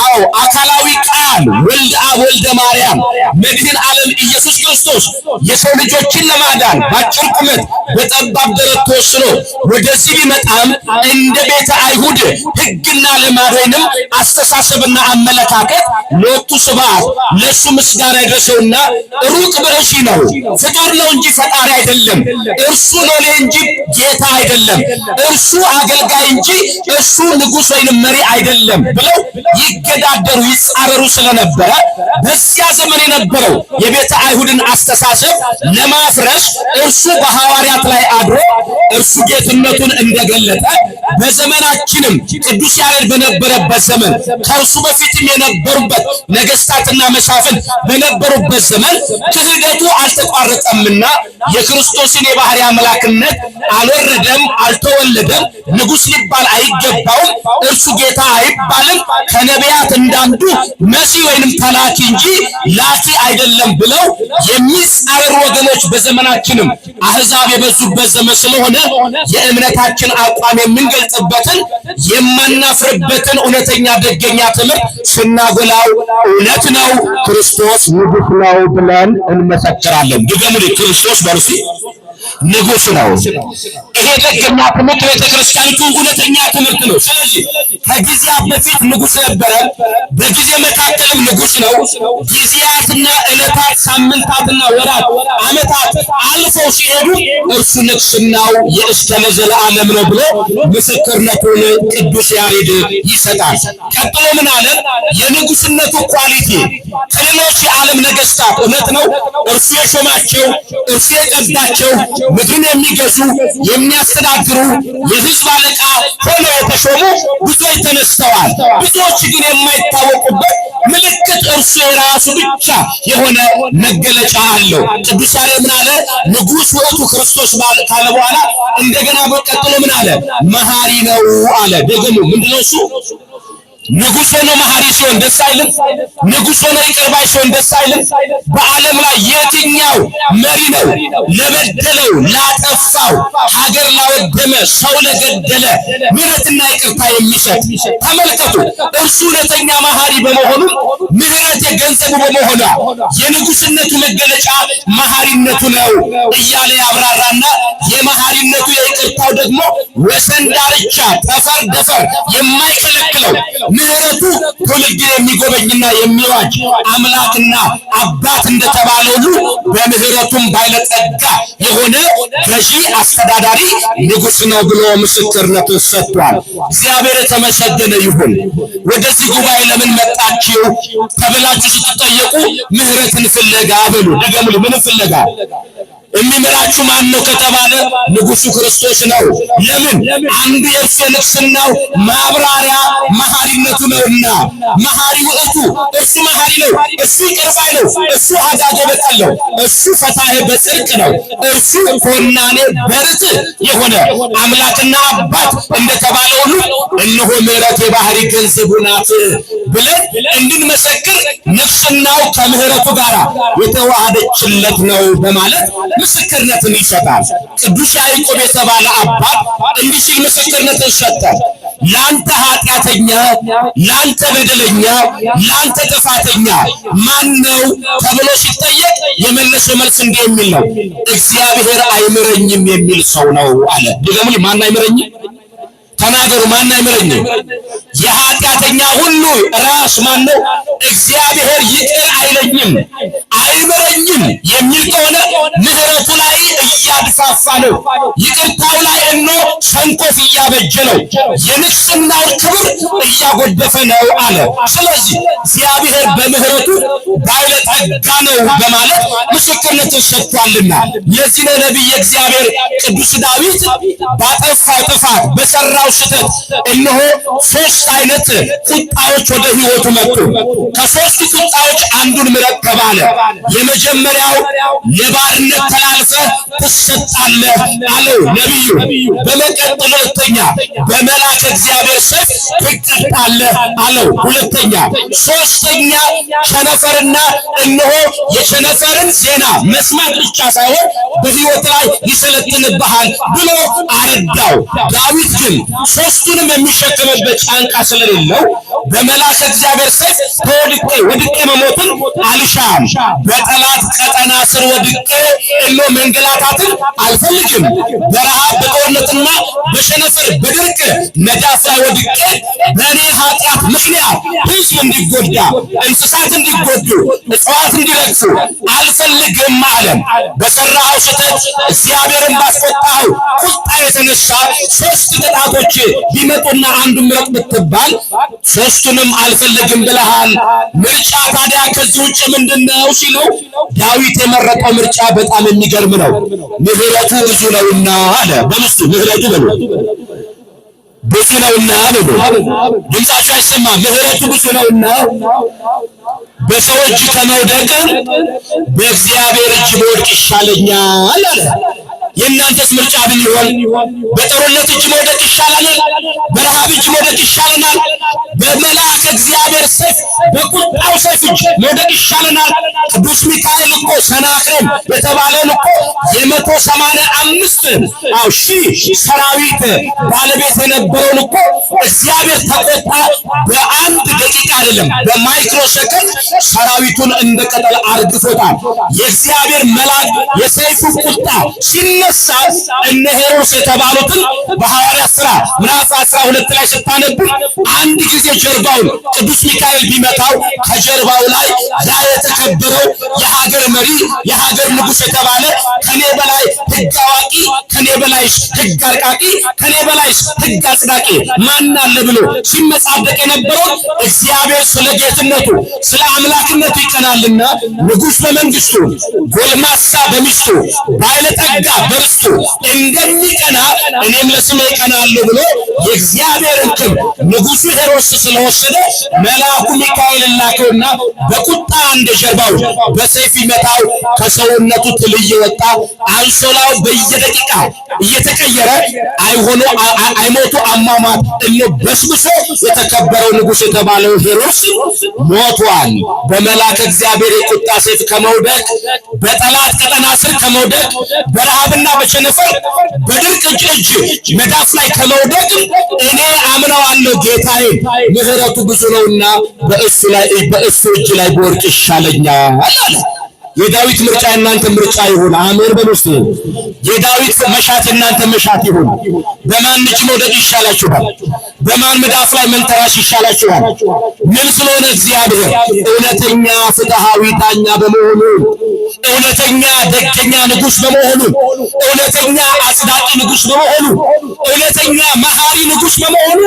አዎ አካላዊ ቃል ወልድ አብ ወልደ ማርያም መድኃኔ ዓለም ኢየሱስ ክርስቶስ የሰው ልጆችን ለማዳን በአጭር ቁመት በጠባብ ደረት ተወስኖ ወደዚህ ቢመጣም እንደ ቤተ አይሁድ ሕግና ልማድ ወይንም አስተሳሰብና አመለካከት ለወጡ ስብሐት ለሱ ምስጋና ይድረሰውና ሩቅ ብእሲ ነው፣ ፍጡር ነው እንጂ ፈጣሪ አይደለም። እርሱ ሎሌ እንጂ ጌታ አይደለም። እርሱ አገልጋይ እንጂ እሱ ንጉስ ወይንም መሪ አይደለም ብለው ይገዳደሩ ይጻረሩ ስለነበረ በዚያ ዘመን የነበረው የቤተ አይሁድን አስተሳሰብ ለማፍረስ እርሱ በሐዋርያት ላይ አድሮ እርሱ ጌትነቱን እንደገለጠ በዘመናችንም ቅዱስ ያሬድ በነበረበት ዘመን ከእርሱ በፊትም የነበሩበት ነገስታትና መሳፍንት በነበሩበት ዘመን ክህደቱ አልተቋረጠምና የክርስቶስን የባህሪ አምላክነት አልወረደም፣ አልተወለደም። ንጉስ ሊባል አይገባውም። እርሱ ጌታ አይባልም። ከነቢያት እንዳንዱ መሲህ ወይንም ተላኪ እንጂ ላኪ አይደለም ብለው የሚጻረሩ ወገኖች በዘመናችንም አህዛብ የበዙበት ዘመን ስለሆነ የእምነታችን አቋም የምንገልጽበትን የማናፍርበትን እውነተኛ ደገኛ ትምህርት ስናጎላው እውነት ነው ክርስቶስ ንጉስ ነው ብለን እንመሰክራለን። ድገሙልኝ። ክርስቶስ በርሱ ንጉሥ ነው። ይሄ ደገኛ ትምህርት ቤተክርስቲያኒቱ እውነተኛ ትምህርት ነው። ስለዚህ ከጊዜያት በፊት ንጉሥ ነበረ፣ በጊዜ መካከልም ንጉሥ ነው። ጊዜያትና ዕለታት፣ ሳምንታትና ወራት፣ ዓመታት አልፈው ሲሄዱ እርሱ ንግሥናው የእስከ ለዘለዓለም ነው ብሎ ምስክርነቱን ቅዱስ ያሬድ ይሰጣል። ቀጥሎ ምን አለ? የንጉሥነቱ ኳሊቲ ከሌሎች የዓለም ነገሥታት እውነት ነው እርሱ የሾማቸው እርሱ የቀባቸው ምድርን የሚገዙ የሚያስተዳድሩ የሕዝብ አለቃ ሆነው የተሾሙ ብዙዎች ተነስተዋል። ብዙዎች ግን የማይታወቁበት ምልክት እርሱ የራሱ ብቻ የሆነ መገለጫ አለው። ቅዱስ ያሬድ ምን አለ? ንጉሥ ውእቱ ክርስቶስ ካለ በኋላ እንደገና በቀጥሎ ምን አለ? መሐሪ ነው አለ። ደግሞ ምንድነው እሱ? ንጉሥ ሆኖ መሐሪ ሲሆን ደስ አይልም? ንጉሥ ሆኖ ይቅር ባይ ሲሆን ደስ አይልም? በዓለም ላይ የትኛው መሪ ነው ለበደለው፣ ላጠፋው፣ ሀገር ላወደመ፣ ሰው ለገደለ ምሕረትና ይቅርታ የሚሰጥ? ተመልከቱ። እርሱ እውነተኛ መሐሪ በመሆኑ ምሕረት የገንዘቡ በመሆኗ የንጉሥነቱ መገለጫ መሐሪነቱ ነው እያለ ያብራራና የመሐሪነቱ የይቅርታው ደግሞ ወሰን ዳርቻ ጠፈር ደፈር የማይከለክለው ምሕረቱ ትውልድ የሚጎበኝና የሚዋጅ አምላክና አባት እንደተባለ ሁሉ በምሕረቱም ባለጸጋ የሆነ ገዢ አስተዳዳሪ ንጉሥ ነው ብሎ ምስክርነቱን ሰጥቷል። እግዚአብሔር የተመሰገነ ይሁን። ወደዚህ ጉባኤ ለምን መጣችሁ ተብላችሁ ስትጠየቁ ምሕረትን ፍለጋ በሉ። ደግሞ ምን ፍለጋ? የሚመራችሁ ማን ነው ከተባለ ንጉሡ ክርስቶስ ነው። ለምን? አንዱ የእርሱ ንግሥናው ማብራሪያ መሐሪነቱ ነውና። መሐሪ ውእቱ እርሱ መሐሪ ነው፣ እሱ ይቅር ባይ ነው፣ እሱ አዛዤ በቀል ነው፣ እሱ ፈታሄ በጽድቅ ነው፣ እርሱ ኮናኔ በርትዕ የሆነ አምላክና አባት እንደተባለ ሁሉ እነሆ ምሕረት የባህሪ ገንዘቡ ናት ብለን እንድንመሰክር ንግሥናው ከምሕረቱ ጋር የተዋሃደችለት ነው በማለት ምስክርነትን ይሰጣል። ቅዱስ ያዕቆብ የተባለ አባት እንዲህ ሲል ምስክርነትን ሰጠ። ላንተ ኃጢአተኛ፣ ላንተ በደለኛ፣ ላንተ ጥፋተኛ ማን ነው ተብሎ ሲጠየቅ የመለሰው መልስ እንዲህ የሚል ነው፣ እግዚአብሔር አይምረኝም የሚል ሰው ነው አለ። ደግሞ ማን አይምረኝም? ተናገሩ። ማን አይምረኝም? የኃጢአተኛ ሁሉ ራስ ማን ነው? እግዚአብሔር ይቅር አይለኝም አይምረኝም የሚል ከሆነ ምሕረቱ ላይ እያድፋፋ ነው፣ ይቅርታው ላይ ሰንኮፍ እያበጀ ነው፣ የንግሥናውን ክብር እያጎደፈ ነው አለ። ስለዚህ እግዚአብሔር በምሕረቱ ባለጠጋ ነው በማለት ምስክርነትን ሰጥቷልና የዚህ ነቢይ እግዚአብሔር ቅዱስ ዳዊት ባጠፋው ጥፋት በሰራው ስህተት እነሆ ሶስት አይነት ቁጣዎች ወደ ሕይወቱ መጡ። ከሶስቱ ቁጣዎች አንዱን ምረጥ ተባለ። የመጀመሪያው ለባርነት ተላልፈህ ትሰጣለህ አለው ነቢዩ። በመቀጠል ሁለተኛ በመልአከ እግዚአብሔር ሰይፍ ትቀጣለህ አለው ሁለተኛ። ሶስተኛ ቸነፈርና እነሆ የቸነፈርን ዜና መስማት ብቻ ሳይሆን በሕይወት ላይ ይሰለጥንብሃል ብሎ አረዳው። ዳዊት ግን ሶስቱንም የሚሸከምበት ጫንቃ ስለሌለው በመልአከ እግዚአብሔር ሰይፍ ወድቄ መሞትን አልሻም፣ በጠላት ቀጠና ስር ወድቄ መንገላታትን አልፈልግም፣ በረሃብ በጦርነትና በሸነፈር በድርቅ መዳፍ ላይ ወድቄ በእኔ ኃጢአት ምክንያት ሕዝብ እንዲጎዳ፣ እንስሳት እንዲጎዱ፣ እጽዋት እንዲረግፉ አልፈልግም አለም። በሰራኸው ስህተት እግዚአብሔርን ባስቆጣኸው ቁጣ የተነሳ ሶስት ቅጣቶች ቢመጡና አንዱን ምረጥ ብትባል ሶስቱንም አልፈልግም ብለሃል። ምርጫ ታዲያ ከዚህ ውጭ ምንድነው ሲለው ዳዊት የመረጠው ምርጫ በጣም የሚገርም ነው። ምሕረቱ ብዙ ነውና አለ። በምስቱ ምሕረቱ ብዙ ነውና ብሎ ድምፃቸው አይሰማም። ምሕረቱ ብዙ ነውና በሰው እጅ ከመውደቅ በእግዚአብሔር እጅ መውደቅ ይሻለኛል አለ። የእናንተስ ምርጫ ምን ይሆን? በጦርነት እጅ መውደቅ ይሻላል? በረሃብ እጅ መውደቅ ይሻለናል? በመልአከ እግዚአብሔር ሰይፍ በቁጣው ሰይፍ እጅ መውደቅ ይሻለናል? ቅዱስ ሚካኤል እኮ ሰናክሬም የተባለን እኮ 185 ሺህ ሰራዊት ባለቤት የነበረውን እኮ እግዚአብሔር ተቆጣ። በአንድ ደቂቃ አይደለም በማይክሮ ሰከንድ ሰራዊቱን እንደ ቅጠል አርግፎታል። የእግዚአብሔር መልአክ የሰይፉ ቁጣ ሲነሳ እነ ሄሮድስ የተባሉትን በሐዋርያት ሥራ ምዕራፍ 12 ላይ ስታነቡ አንድ ጊዜ ጀርባውን ቅዱስ ሚካኤል ቢመታው ከጀርባው ላይ ያ የተከበረው የሀገር መሪ የሀገር ንጉሥ የተባለ ከኔ በላይ ሕግ አዋቂ ከኔ በላይ ሕግ አርቃቂ ከኔ በላይ ሕግ አጽዳቂ ማን አለ ብሎ ሲመጻደቅ የነበረው እግዚአብሔር ስለ ጌትነቱ ስለ አምላክነቱ ይቀናልና ንጉሥ በመንግስቱ ጎልማሳ በሚስቱ ባለጠጋ በርስቱ እንደሚቀና እኔም ለስሜ እቀናለሁ ብሎ የእግዚአብሔርን ክብር ንጉሡ ሄሮድስ ስለወሰደ መልአኩ ሚካኤል ላከውና በቁጣ እንደ ጀርባው በሰይፍ ይመታው። ከሰውነቱ ትል እየወጣ አንሶላው በየደቂቃ እየተቀየረ አይሞቱ አሟሟት በስብሶ የተከበረው ንጉሥ የተባለው ሄሮድስ ሞቷል። በመልአከ እግዚአብሔር የቁጣ ሰይፍ ከመውደቅ በጠላት ቀጠና ስር ከመውደቅ በረሃብና በቸነፈር በድርቅ እጅ መዳፍ ላይ ከመውደቅ እኔ አምነዋለሁ ጌታዬ ምሕረቱ ብዙ ነውና በእሱ እጅ ላይ በወርቅ ይሻለኛል አለ። የዳዊት ምርጫ እናንተ ምርጫ ይሁን። አሜን በሉስቲ። የዳዊት መሻት እናንተ መሻት ይሁን። በማን እጅ መውደቅ ይሻላችኋል? በማን መዳፍ ላይ መንተራሽ ይሻላችኋል? ምን ስለሆነ እግዚአብሔር እውነተኛ ፍትሃዊ ዳኛ በመሆኑ እውነተኛ ደገኛ ንጉሥ በመሆኑ እውነተኛ አጽዳቂ ንጉሥ በመሆኑ እውነተኛ መሐሪ ንጉሥ በመሆኑ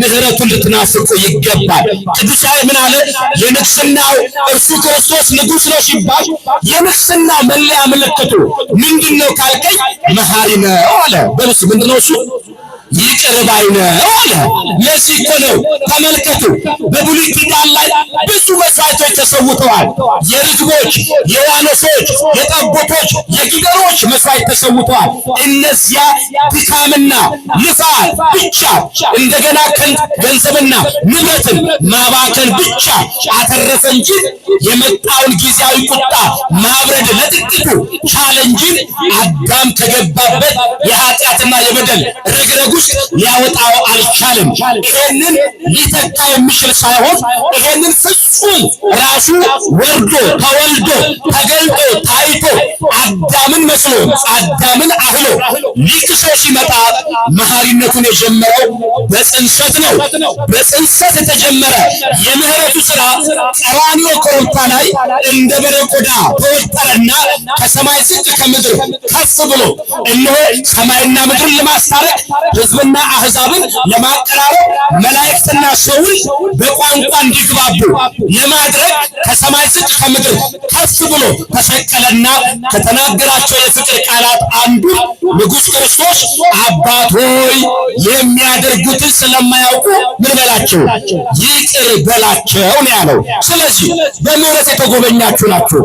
ምሕረቱን ልትናፍቁ ይገባል። ቅዱስ ምን አለ? የንግስናው እርሱ ክርስቶስ ንጉሥ ነው ሲባል የንግስና መለያ ምልክቱ ምንድነው ካልከኝ መሐሪ ነው አለ። በሉስ ምንድነው እሱ? ይቅር ባይ ነው አለ። ለዚህ እኮ ነው ተመልከቱ፣ በብሉይ ኪዳን ላይ ብዙ መስዋዕቶች ተሰውተዋል። የርግቦች፣ የዋኖሶች፣ የጠቦቶች፣ የጊደሮች መስዋዕት ተሰውተዋል። እነዚያ ድካምና ልፋት ብቻ እንደገና ገንዘብና ንብረትን ማባከን ብቻ አተረፈ እንጂ የመጣውን ጊዜያዊ ቁጣ ማብረድ ለጥቂቱ ቻለ እንጂ አዳም ከገባበት የኃጢአትና የበደል ረግረግ ሊያወጣው አልቻለም። ይሄንን ሊተካ የሚችል ሳይሆን ይሄንን ፍጹም ራሱ ወርዶ ተወልዶ ተገልጦ ታይቶ አዳምን መስሎ አዳምን አህሎ ሊክሰው ሲመጣ መሐሪነቱን የጀመረው በጽንሰት ነው። በጽንሰት የተጀመረ የምህረቱ ሥራ ቀራንዮ ኮረብታ ላይ እንደ በሬ ቆዳ ተወጠረና ከሰማይ ዝቅ ከምድር ከፍ ብሎ እነሆ ሰማይና ምድርን ለማስታረቅ ሕዝብና አሕዛብን ለማቀራረብ መላእክትና ሰውን በቋንቋ እንዲግባቡ ለማድረግ ከሰማይ ዝቅ ከምድር ከፍ ብሎ ተሰቀለና ከተናገራቸው የፍቅር ቃላት አንዱ ንጉሥ ክርስቶስ አባት ሆይ የሚያደርጉትን ስለማያውቁ ምን በላቸው ይቅር በላቸው ነው ያለው። ስለዚህ በምህረት የተጎበኛችሁ ናችሁ።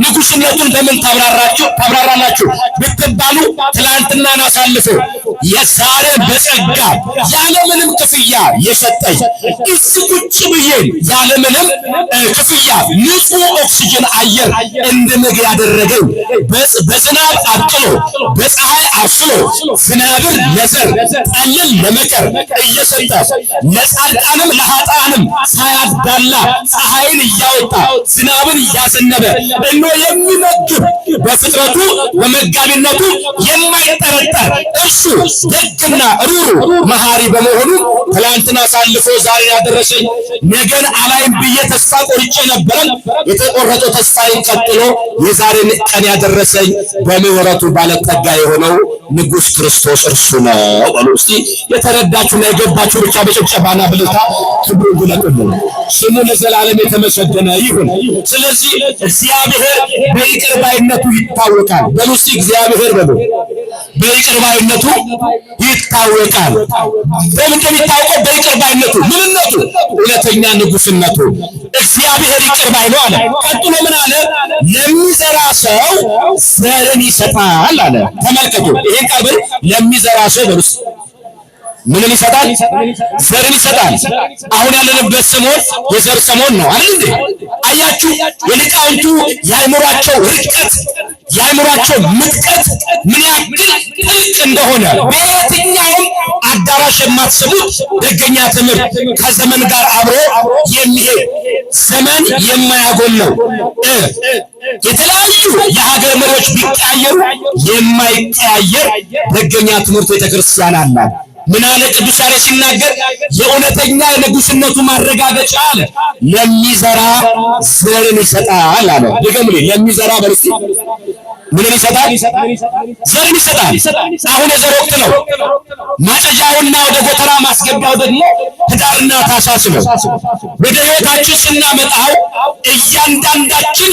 ንጉሥነቱን በምን ታብራራላችሁ ብትባሉ ትላንትናን አሳልፎ የዛሬ በጸጋ ያለምንም ክፍያ የሰጠኝ እዚህ ቁጭ ብዬ ያለምንም ክፍያ ንጹህ ኦክሲጅን አየር እንድምግ ያደረገኝ በዝናብ አብቅሎ በፀሐይ አፍሎ ዝናብን ለዘር ጠልን ለመከር እየሰጠ ለጻድቃንም ለኃጥአንም ሳያዳላ ፀሐይን እያወጣ ዝናብን እያዘነበ እኖ የሚመግብ በፍጥረቱ በመጋቢነቱ የማይጠረጠር እሱ ደግና ሩሩ መሐሪ በመሆኑ ትላንትና አሳልፎ ዛሬ ያደረሰኝ ነገን አላይም ብዬ ተስፋ ቆርጬ ነበረን። የተቆረጠው ተስፋዬን ቀጥሎ የዛሬን ቀን ያደረሰኝ በምህረቱ ባለጠጋ የሆነው ንጉሥ ክርስቶስ እርሱ ነው። በሉ እስቲ የተረዳችሁና የገባችሁ ብቻ በጭብጨባና ብልታ ክብሩን ግለጡልን። ስሙ ለዘላለም የተመሰገነ ይሁን። ስለዚህ እግዚአብሔር በይቅር ባይነቱ ይታወቃል። በሉ እስቲ እግዚአብሔር በሉ በይቅር ባይነቱ ይታወቃል። በምንድን የሚታወቀው? በይቅር ባይነቱ ምንነቱ? እውነተኛ ንጉሥነቱ። እግዚአብሔር ይቅር ባይ ነው አለ። ቀጥሎ ምን አለ? ለሚዘራ ሰው ዘርን ይሰጣል አለ። ተመልከቱ ይሄን ቃል ለሚዘራ ሰው በሉስ ምንን ይሰጣል? ዘርን ይሰጣል። አሁን ያለንበት ሰሞን የዘር ሰሞን ነው አይደል እንዴ? አያችሁ የሊቃውንቱ የአእምሯቸው ርቀት የአእምሯቸው ምጥቀት ምን ያክል ጥልቅ እንደሆነ በየትኛውም አዳራሽ የማትሰሙት ደገኛ ትምህርት ከዘመን ጋር አብሮ የሚሄድ ዘመን የማያጎለው የተለያዩ የሀገር መሪዎች ቢቀያየሩ የማይቀያየር ደገኛ ትምህርት ቤተክርስቲያን አላት። ምን አለ ቅዱስ ያሬድ ሲናገር የእውነተኛ የንጉስነቱ ማረጋገጫ አለ ለሚዘራ ዘርን ይሰጣል አለ። ደግሞም ለሚዘራ በርሲ ምን ይሰጣል? ዘርን ይሰጣል። አሁን የዘር ወቅት ነው። ማጨጃውና ወደ ጎተራ ማስገቢያው ደግሞ ህዳርና ታኅሳስ ነው። ወደ ህይወታችን ስናመጣው እያንዳንዳችን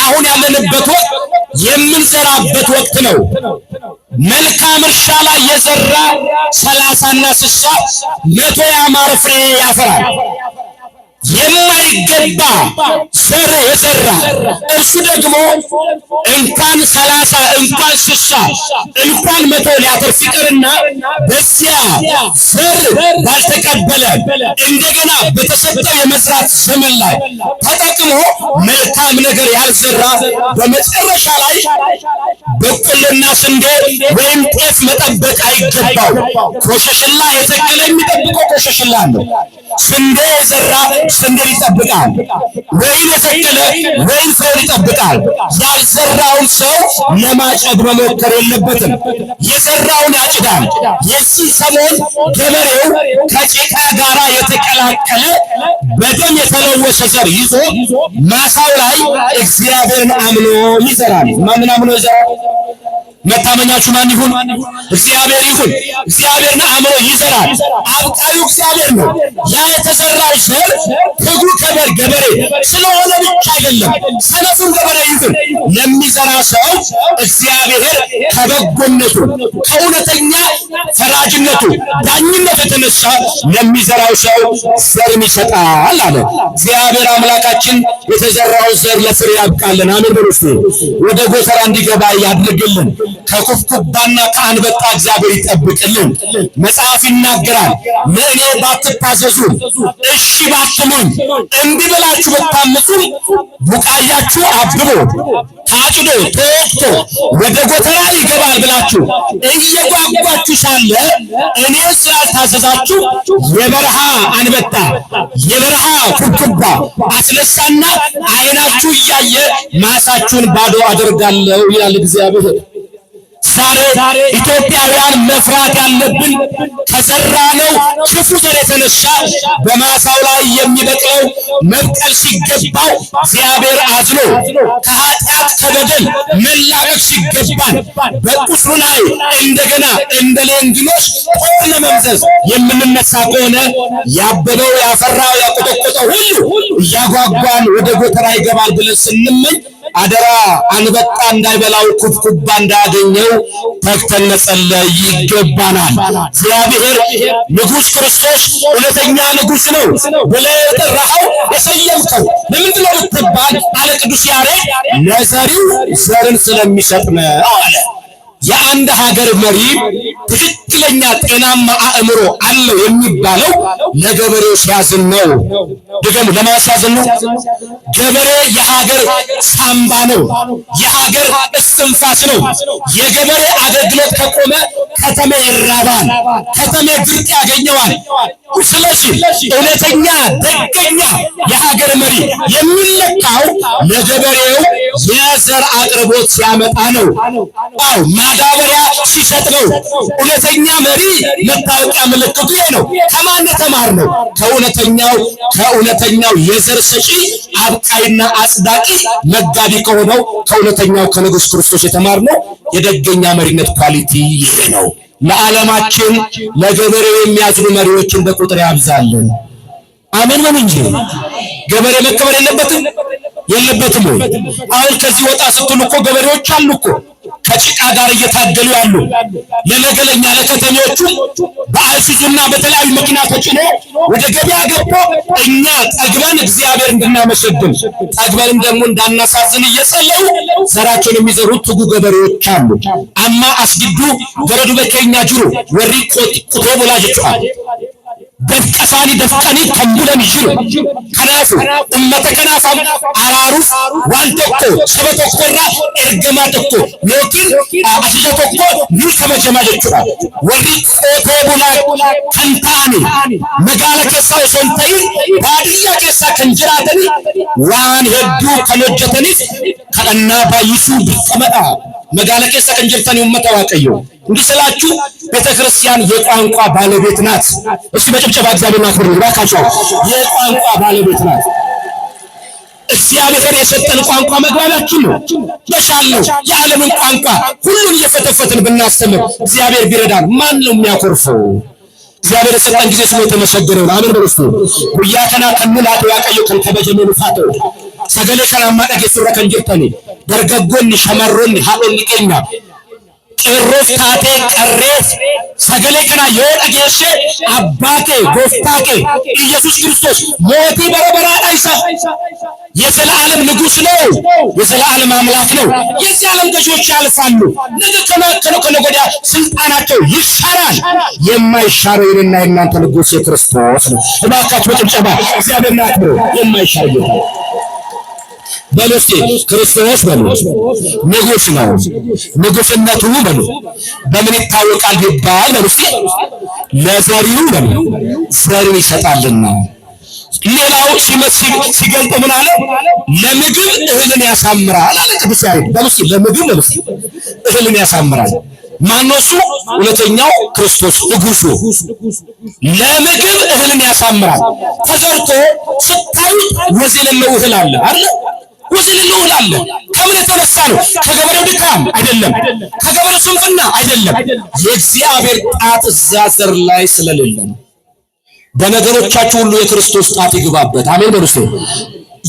አሁን ያለንበት ወቅት የምንዘራበት ወቅት ነው። መልካም እርሻ ላይ የዘራ 30ና 60 100 ያማረ ፍሬ ያፈራል። የማይገባ ዘር የዘራ እርሱ ደግሞ እንኳን 30 እንኳን 60 እንኳን 100 ሊያተርፍ ይቅርና በዚያ ዘር ባልተቀበለ እንደገና በተሰጠው የመስራት ዘመን ላይ ተጠቅሞ መልካም ነገር ያልዘራ በመጨረሻ ላይ በቆሎና ስንዴ ወይም ጤፍ መጠበቅ አይገባው። ኮሸሽላ የተከለ የሚጠብቀው ኮሸሽላ ነው። ስንዴ የዘራ ስንዴ ይጠብቃል። ወይን የተከለ ወይን ፍሬ ይጠብቃል። ያልዘራውን ሰው ለማጨድ መሞከር የለበትም። የዘራውን ያጭዳል። የዚህ ሰሞን ገበሬው ከጭቃ ጋራ የተቀላቀለ በደም የተለወሰ ዘር ይዞ ማሳው ላይ እግዚአብሔርን አምኖ ይዘራል። ማንን አምኖ ይዘራል? መታመኛችሁ ማን ይሁን? እግዚአብሔር ይሁን። እግዚአብሔርን አምኖ ይዘራል። አብቃዩ እግዚአብሔር ነው። ያ የተዘራው ዘር ትጉ ገበሬ ስለሆነ ብቻ አይደለም፣ ሰነፉን ገበሬ ይሁን ለሚዘራ ሰው እግዚአብሔር ከበጎነቱ ከእውነተኛ ፈራጅነቱ ዳኝነቱ የተነሳ ለሚዘራው ሰው ዘርን ይሰጣል አለ። እግዚአብሔር አምላካችን የተዘራው ዘር ለፍሬ ያብቃልን። አሜን በሉ። ወደ ጎተራ እንዲገባ ያድርግልን። ከኩብኩባና ከአንበጣ እግዚአብሔር ይጠብቅልን። መጽሐፍ ይናገራል ለእኔ ባትታዘዙ እሺ ባትሉኝ እምቢ ብላችሁ ብታምፁ ቡቃያችሁ አብቦ ታጭዶ ተወቅቶ ወደ ጎተራ ይገባል ብላችሁ እየጓጓችሁ ሳለ እኔ ስላልታዘዛችሁ የበረሃ አንበጣ የበረሃ ኩብኩባ አስነሳና ዓይናችሁ እያየ ማሳችሁን ባዶ አደርጋለሁ ይላል እግዚአብሔር። ዛሬ ኢትዮጵያውያን መፍራት ያለብን ከዘራነው ክፉ ዘር የተነሳ በማሳው ላይ የሚበቅለው መብቀል ሲገባው እግዚአብሔር አዝኖ ከኃጢአት ከበደል መላቀቅ ሲገባን በቁስሉ ላይ እንደገና እንደ ሌንጊኖስ ጦር ለመምዘዝ የምንነሳ ከሆነ ያበበው ያፈራው ያቆጠቆጠው ሁሉ እያጓጓን ወደ ጎተራ ይገባል ብለን ስንመኝ አደራ አንበጣ እንዳይበላው ኩብኩባ እንዳያገኘው ተግተን መጸለይ ይገባናል። እግዚአብሔር ንጉሥ ክርስቶስ እውነተኛ ንጉሥ ነው ብለህ የጠራኸው የሰየምከው ለምንድን ነው ብትባል አለ ቅዱስ ያሬድ ለዘሪው ዘርን ስለሚሰጥ ነው አለ። የአንድ ሀገር መሪ ትክክለኛ ጤናማ አእምሮ አለው የሚባለው ለገበሬው ሲያዝን ነው። ደግሞ ለማን ሲያዝን ነው? ገበሬ የሀገር ሳምባ ነው። የሀገር እስትንፋስ ነው። የገበሬ አገልግሎት ከቆመ ከተሜ ይራባል፣ ከተሜ ድርቅ ያገኘዋል። ስለዚህ እውነተኛ ደገኛ የሀገር መሪ የሚለካው ለገበሬው የዘር አቅርቦት ሲያመጣ ነው። አው ማዳበሪያ ሲሰጥ ነው። እውነተኛ መሪ መታወቂያ ምልክቱ ይሄ ነው። ከማን ተማር ነው? ከእውነተኛው የዘር ሰጪ አብቃይና አጽዳቂ መጋቢ ከሆነው ከእውነተኛው ከንጉሥ ክርስቶስ የተማርነው የደገኛ መሪነት ኳሊቲ ይሄ ነው። ለዓለማችን ለገበሬው የሚያዝኑ መሪዎችን በቁጥር ያብዛልን። አሜን በሉ እንጂ ገበሬ መከበር የለበትም ወይ? አሁን ከዚህ ወጣ ስትሉ እኮ ገበሬዎች አሉ እኮ ከጭቃ ጋር እየታገሉ ያሉ ለነገለኛ ለከተሞቹ በአይሱዙና በተለያዩ መኪና ተጭኖ ወደ ገበያ ገብቶ እኛ ጠግበን እግዚአብሔር እንድናመሰግን ጠግበን ደግሞ እንዳናሳዝን እየጸለዩ ዘራቸውን የሚዘሩት ትጉ ገበሬዎች አሉ። አማ አስግዱ ገረዱ በከኛ ጅሩ ወሪ ቆጥቆ ቦላጅቷ ደፍቀሳኒ ደፍቀኒ ተንቡለን ይጅሩ ከናፉ እመተ ከናፋም አራሩፍ ዋንተኮ ሰበተኮራ ኤርገማ ተኮ ሎኪን አሽተኮ ኑ ከመጀማ ጀቹራ ወሪ ቆቴ ቡላ ከንታኒ መጋለ ከሳ ሰንተይ ባዲያ ከሳ ከንጅራተኒ ዋን ሄዱ ከነጀተኒ እና ባይሱ ቢቀመጣ መጋለቄ ሰከንጀርተን ይመጣዋቀዩ እንዲህ ስላችሁ ቤተክርስቲያን የቋንቋ ባለቤት ናት። እሺ በጭብጨባ እግዚአብሔርና ክብር ይባርካችሁ። የቋንቋ ባለቤት ናት። እግዚአብሔር የሰጠን ቋንቋ መግባቢያችን ነው። በቻልነው የዓለምን ቋንቋ ሁሉን እየፈተፈትን ብናስተምር እግዚአብሔር ቢረዳን ማን ነው የሚያኮርፈው? እግዚአብሔር የሰጠን ጊዜ ስለ ተመሰገነ ነው። አሜን በሉት። ጉያከና ከኑላቱ ያቀዩ ከንተበጀመኑ ፋቶ ሰገሌ ከናማቀ ሱረ ከንጀተኒ ደርገጎን ሸመሮን ሃሎን ሊቀኛ ቄሮፍ ታቴ ቀሬፍ ሰገሌ ከና የወጣ ጌሼ አባቴ ጎፍታኬ ኢየሱስ ክርስቶስ ሞቲ በረበራ አይሳ የዘላለም ንጉስ ነው። የዘላለም አምላክ ነው። የዚህ ዓለም ገዦች ያልፋሉ። ነገ ከነገ ስልጣናቸው ይሻራል። የማይሻረው የኔና የእናንተ ንጉስ የክርስቶስ ነው። እባካችሁ በጭብጨባ እግዚአብሔርን አክብሩ። የማይሻር ጌታ በሉሲ ክርስቶስ በሉ ንጉስ ነው። ንጉስነቱ በሉ በምን ይታወቃል ቢባል በሉሲ ለዘሪው በሉ ዘሪው ይሰጣልና። ሌላው ሲገልጥ ምን አለ? ለምግብ እህልን ያሳምራል አለ ቅዱስ ያሬድ። በሉሲ ለምግብ በሉሲ እህልን ያሳምራል። ማነሱ? ሁለተኛው ክርስቶስ ንጉሱ። ለምግብ እህልን ያሳምራል። ተዘርቶ ስታዩ ወዝ የሌለው እህል አለ አይደል? ወዝ የሌለው እህል አለ። ከምን የተነሳ ነው? ከገበሬው ድካም አይደለም፣ ከገበሬው ስንፍና አይደለም። የእግዚአብሔር ጣት እዛ ዘር ላይ ስለሌለ ነው። በነገሮቻችሁ ሁሉ የክርስቶስ ጣት ይግባበት። አሜን በሉ።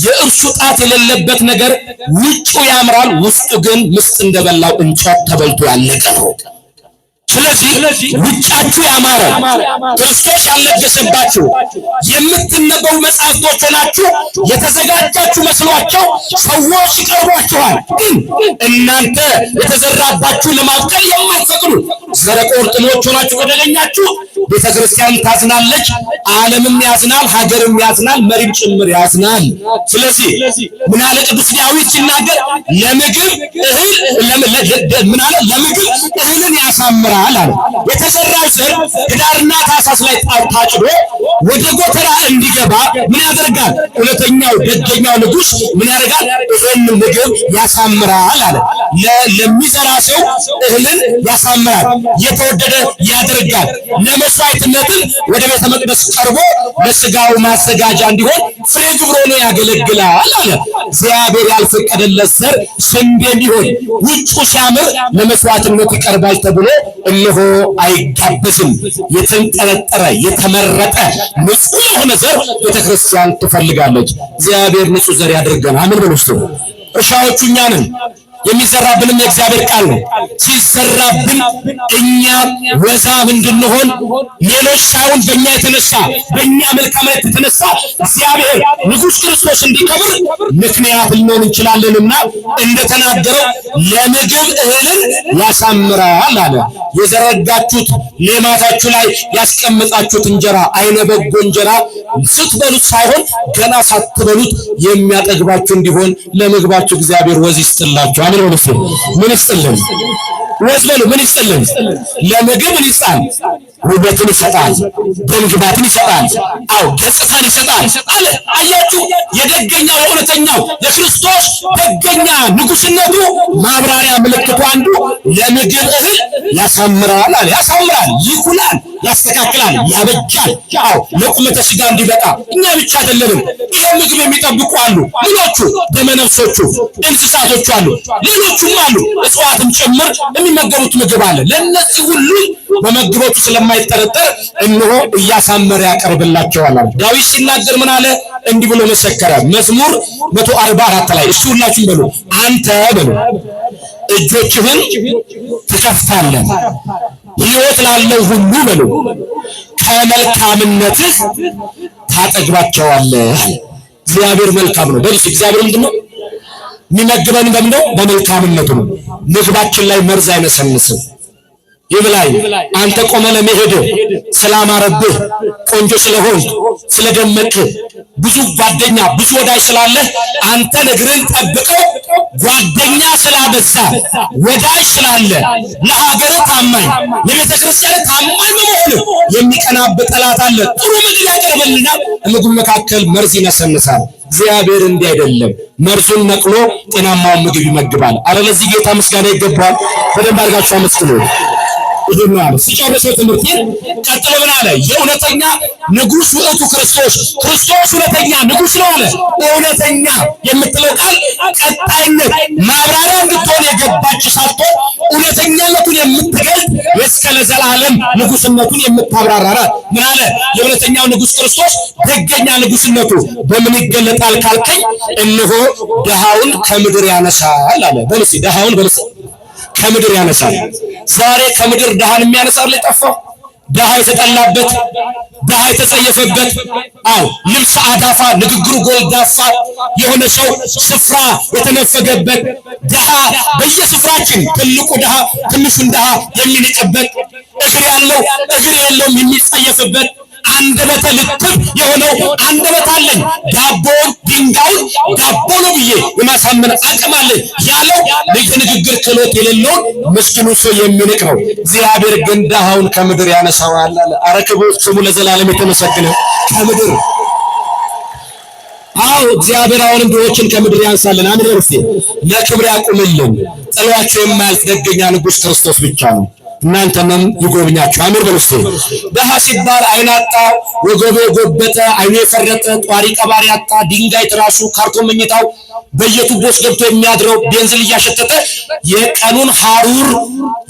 የእርሱ ጣት የሌለበት ነገር ውጩ ያምራል፣ ውስጡ ግን ምስጥ እንደበላው እንጨት ተበልቶ ያለቀ ነው። ስለዚህ ውጫችሁ ያማረ ክርስቶስ ያልነገሰባችሁ የምትነበቡ መጽሐፍቶች ሆናችሁ የተዘጋጃችሁ መስሏቸው ሰዎች ይቀርቧችኋል። ግን እናንተ የተዘራባችሁ ለማብቀል የማትፈቅዱ ዘረቆርጥሞች ሆናችሁ ከተገኛችሁ ቤተክርስቲያን ታዝናለች፣ ዓለምም ያዝናል፣ ሀገርም ያዝናል፣ መሪም ጭምር ያዝናል። ስለዚህ ምን አለ ቅዱስ ዳዊት ሲናገር ለምግብ እህልን ያሳምራል አለ። የተዘራው ዘር ህዳርና ታኅሳስ ላይ ታጭዶ ወደ ጎተራ እንዲገባ ምን ያደርጋል? እውነተኛው ደገኛው ንጉስ ምን ያደርጋል? እህልን ምግብ ያሳምራል አለ። ለሚዘራ ሰው እህልን ያሳምራል፣ የተወደደ ያደርጋል። ለመስዋዕትነትን ወደ ቤተ መቅደስ ቀርቦ ለስጋው ማዘጋጃ እንዲሆን ፍሬ ግብር ሆኖ ያገለግላል አለ። እግዚአብሔር ያልፈቀደለት ዘር ስንዴ ቢሆን ውጩ ሲያምር ለመስዋዕትነት ይቀርባል ተብሎ እነሆ አይጋበዝም። የተንጠለጠረ የተመረጠ ንጹህ የሆነ ዘር ቤተክርስቲያን ትፈልጋለች። እግዚአብሔር ንጹህ ዘር ያድርገን። አሜን በሉ። እርሻዎቹ እኛ ነን። የሚዘራብንም የእግዚአብሔር ቃል ነው። ሲዘራብን እኛ ወዛም እንድንሆን ሌሎች ሳይሆን በእኛ የተነሳ በእኛ መልካምነት የተነሳ እግዚአብሔር ንጉሥ ክርስቶስ እንዲከብር ምክንያት ልንሆን እንችላለንና እንደተናገረው ለምግብ እህልን ያሳምራል አለ። የዘረጋችሁት ሌማታችሁ ላይ ያስቀመጣችሁት እንጀራ አይነ በጎ እንጀራ ስትበሉት ሳይሆን ገና ሳትበሉት የሚያጠግባችሁ እንዲሆን ለምግባችሁ እግዚአብሔር ወዝ ይስጥላችሁ። አሜን ወልስ ምን ይስጥልን? ወዝ በሉ ምን ይስጥልን? ለምግብ ምን ይስጣል? ውበትን ይሰጣል፣ ደምግባትን ይሰጣል፣ አው ገጽታን ይሰጣል አለ። አያችሁ፣ የደገኛው የእውነተኛው የክርስቶስ ደገኛ ንጉስነቱ ማብራሪያ ምልክቱ አንዱ ለምግብ እህል ያሳምራል አለ። ያሳምራል፣ ይኩላል፣ ያስተካክላል፣ ያበጃል። አው ለቁመተ ስጋ እንዲበቃ እኛ ብቻ አይደለንም። ይሄ ምግብ የሚጠብቁ አሉ። ሌሎቹ ደመነፍሶቹ እንስሳቶቹ አሉ፣ ሌሎቹም አሉ፣ እጽዋትም ጭምር የሚመገቡት ምግብ አለ። ለነዚህ ሁሉ በመግቦቱ ስለማይጠረጠር እነሆ እያሳመረ ያቀርብላቸዋል። ዳዊት ሲናገር ምን አለ? እንዲህ ብሎ መሰከረ። መዝሙር 144 ላይ እሱ ሁላችሁም በሉ አንተ በሉ እጆችህን ትከፍታለህ ሕይወት ላለው ሁሉ በሉ ከመልካምነትህ ታጠግባቸዋለህ። እግዚአብሔር መልካም ነው። በሉ እግዚአብሔር ምንድነው? የሚመግበን በምንድነው? በመልካምነቱ ነው። ምግባችን ላይ መርዝ አይነሰንስም። ይብላኝ አንተ ቆመ ለመሄድ ስላማረብህ ቆንጆ ስለሆንክ ስለደመቅህ ብዙ ጓደኛ ብዙ ወዳጅ ስላለ አንተ እግርን ጠብቀው ጓደኛ ስላበዛ ወዳጅ ስላለ ለሀገር ታማኝ ለቤተ ክርስቲያን ታማኝ መሆን የሚቀናበት ጠላት አለ። ጥሩ ምግብ ያቀርብልናል፣ ምግብ መካከል መርዝ ይነሰንሳል። እግዚአብሔር እንዲህ አይደለም። መርዙን ነቅሎ ጤናማውን ምግብ ይመግባል። አረ ለዚህ ጌታ ምስጋና ይገባል። በደንብ አድርጋችሁ አመስግኑ። ይሄን ነው አለ። ሲጨርሰው ትምህርቴን ቀጥሎ ምን አለ? የእውነተኛ ንጉሥ ውእቱ ክርስቶስ፣ ክርስቶስ እውነተኛ ንጉሥ ነው አለ። እውነተኛ የምትለው ቃል ቀጣይነት ማብራሪያ እንድትሆን የገባች ሳትሆን እውነተኛነቱን የምትገልጥ እስከ ለዘላለም ንጉሥነቱን የምታብራራ ምን አለ? የእውነተኛው ንጉሥ ክርስቶስ ደገኛ ንጉሥነቱ በምን ይገለጣል ካልከኝ፣ እነሆ ድሃውን ከምድር ያነሳል አለ። በልሲ ድሃውን በልሲ ከምድር ያነሳል። ዛሬ ከምድር ድሃን የሚያነሳል የጠፋው ድሃ የተጠላበት፣ ድሃ የተጸየፈበት፣ ልብስ አዳፋ፣ ንግግሩ ጎልዳፋ የሆነ ሰው ስፍራ የተነፈገበት ድሃ በየስፍራችን ትልቁ ድሃ ትንሹን ድሃ የሚንቅበት፣ እግር ያለው እግር የለውም የሚጸየፍበት፣ አንደበተ ልጥፍ የሆነው አንደበት አለኝ ዳቦውን ድንጋዩን ዳቦ ነው ብዬ የማሳመን አቅም አለኝ ያለው ንግግር ክህሎት የሌለውን ምስኪኑ ሰው የሚንቅ ነው። እግዚአብሔር ግን ድሃውን ከምድር ያነሳዋል አለ። አረ ክቡር ስሙ ለዘላለም የተመሰገነ ከምድር እግዚአብሔር አሁንም ድሆችን ከምድር ያንሳልን። አሜን። እርፍቴ ለክብር ያቁምልን። ጥሏቸው የማያልፍ ደገኛ ንጉሥ ክርስቶስ ብቻ ነው። እናንተንም ይጎብኛችሁ። አሜን በሉስ። ድሃ ሲባል አይን አጣ፣ ወገቡ የጎበጠ፣ አይኑ የፈረጠ፣ ጧሪ ቀባሪ አጣ፣ ድንጋይ ትራሱ፣ ካርቶን መኝታው፣ በየቱቦስ ገብቶ የሚያድረው ቤንዚን እያሸተተ የቀኑን ሐሩር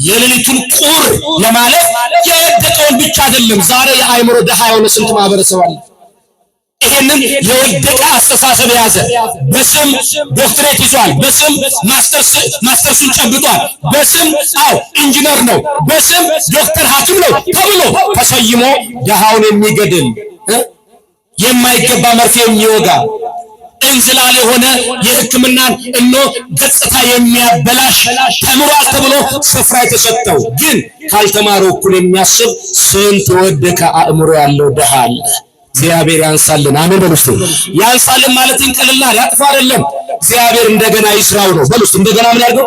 የሌሊቱን ቁር ለማለት የወደቀውን ብቻ አይደለም። ዛሬ የአእምሮ ድሃ የሆነ ስንት ማህበረሰብ አለ። ይሄንን የወደቀ አስተሳሰብ የያዘ በስም ዶክትሬት ይዟል፣ በስም ማስተርሱን ጨብጧል፣ በስም ኢንጂነር ነው፣ በስም ዶክተር ሐኪም ነው ተብሎ ተሰይሞ ድሃውን የሚገድል የማይገባ መርፌ የሚወጋ እንዝላል የሆነ የሕክምናን ገጽታ የሚያበላሽ ተምሯል ተብሎ ስፍራ የተሰጠው ግን ካልተማረው እኩል የሚያስብ ስንት የወደቀ አእምሮ ያለው ድሃ አለ። እግዚአብሔር ያንሳልን። አሜን በሉስ። ያንሳልን ማለት እንቀልላል ያጥፋ አይደለም። እግዚአብሔር እንደገና ይስራው ነው። በሉስ እንደገና ምን ያርገው?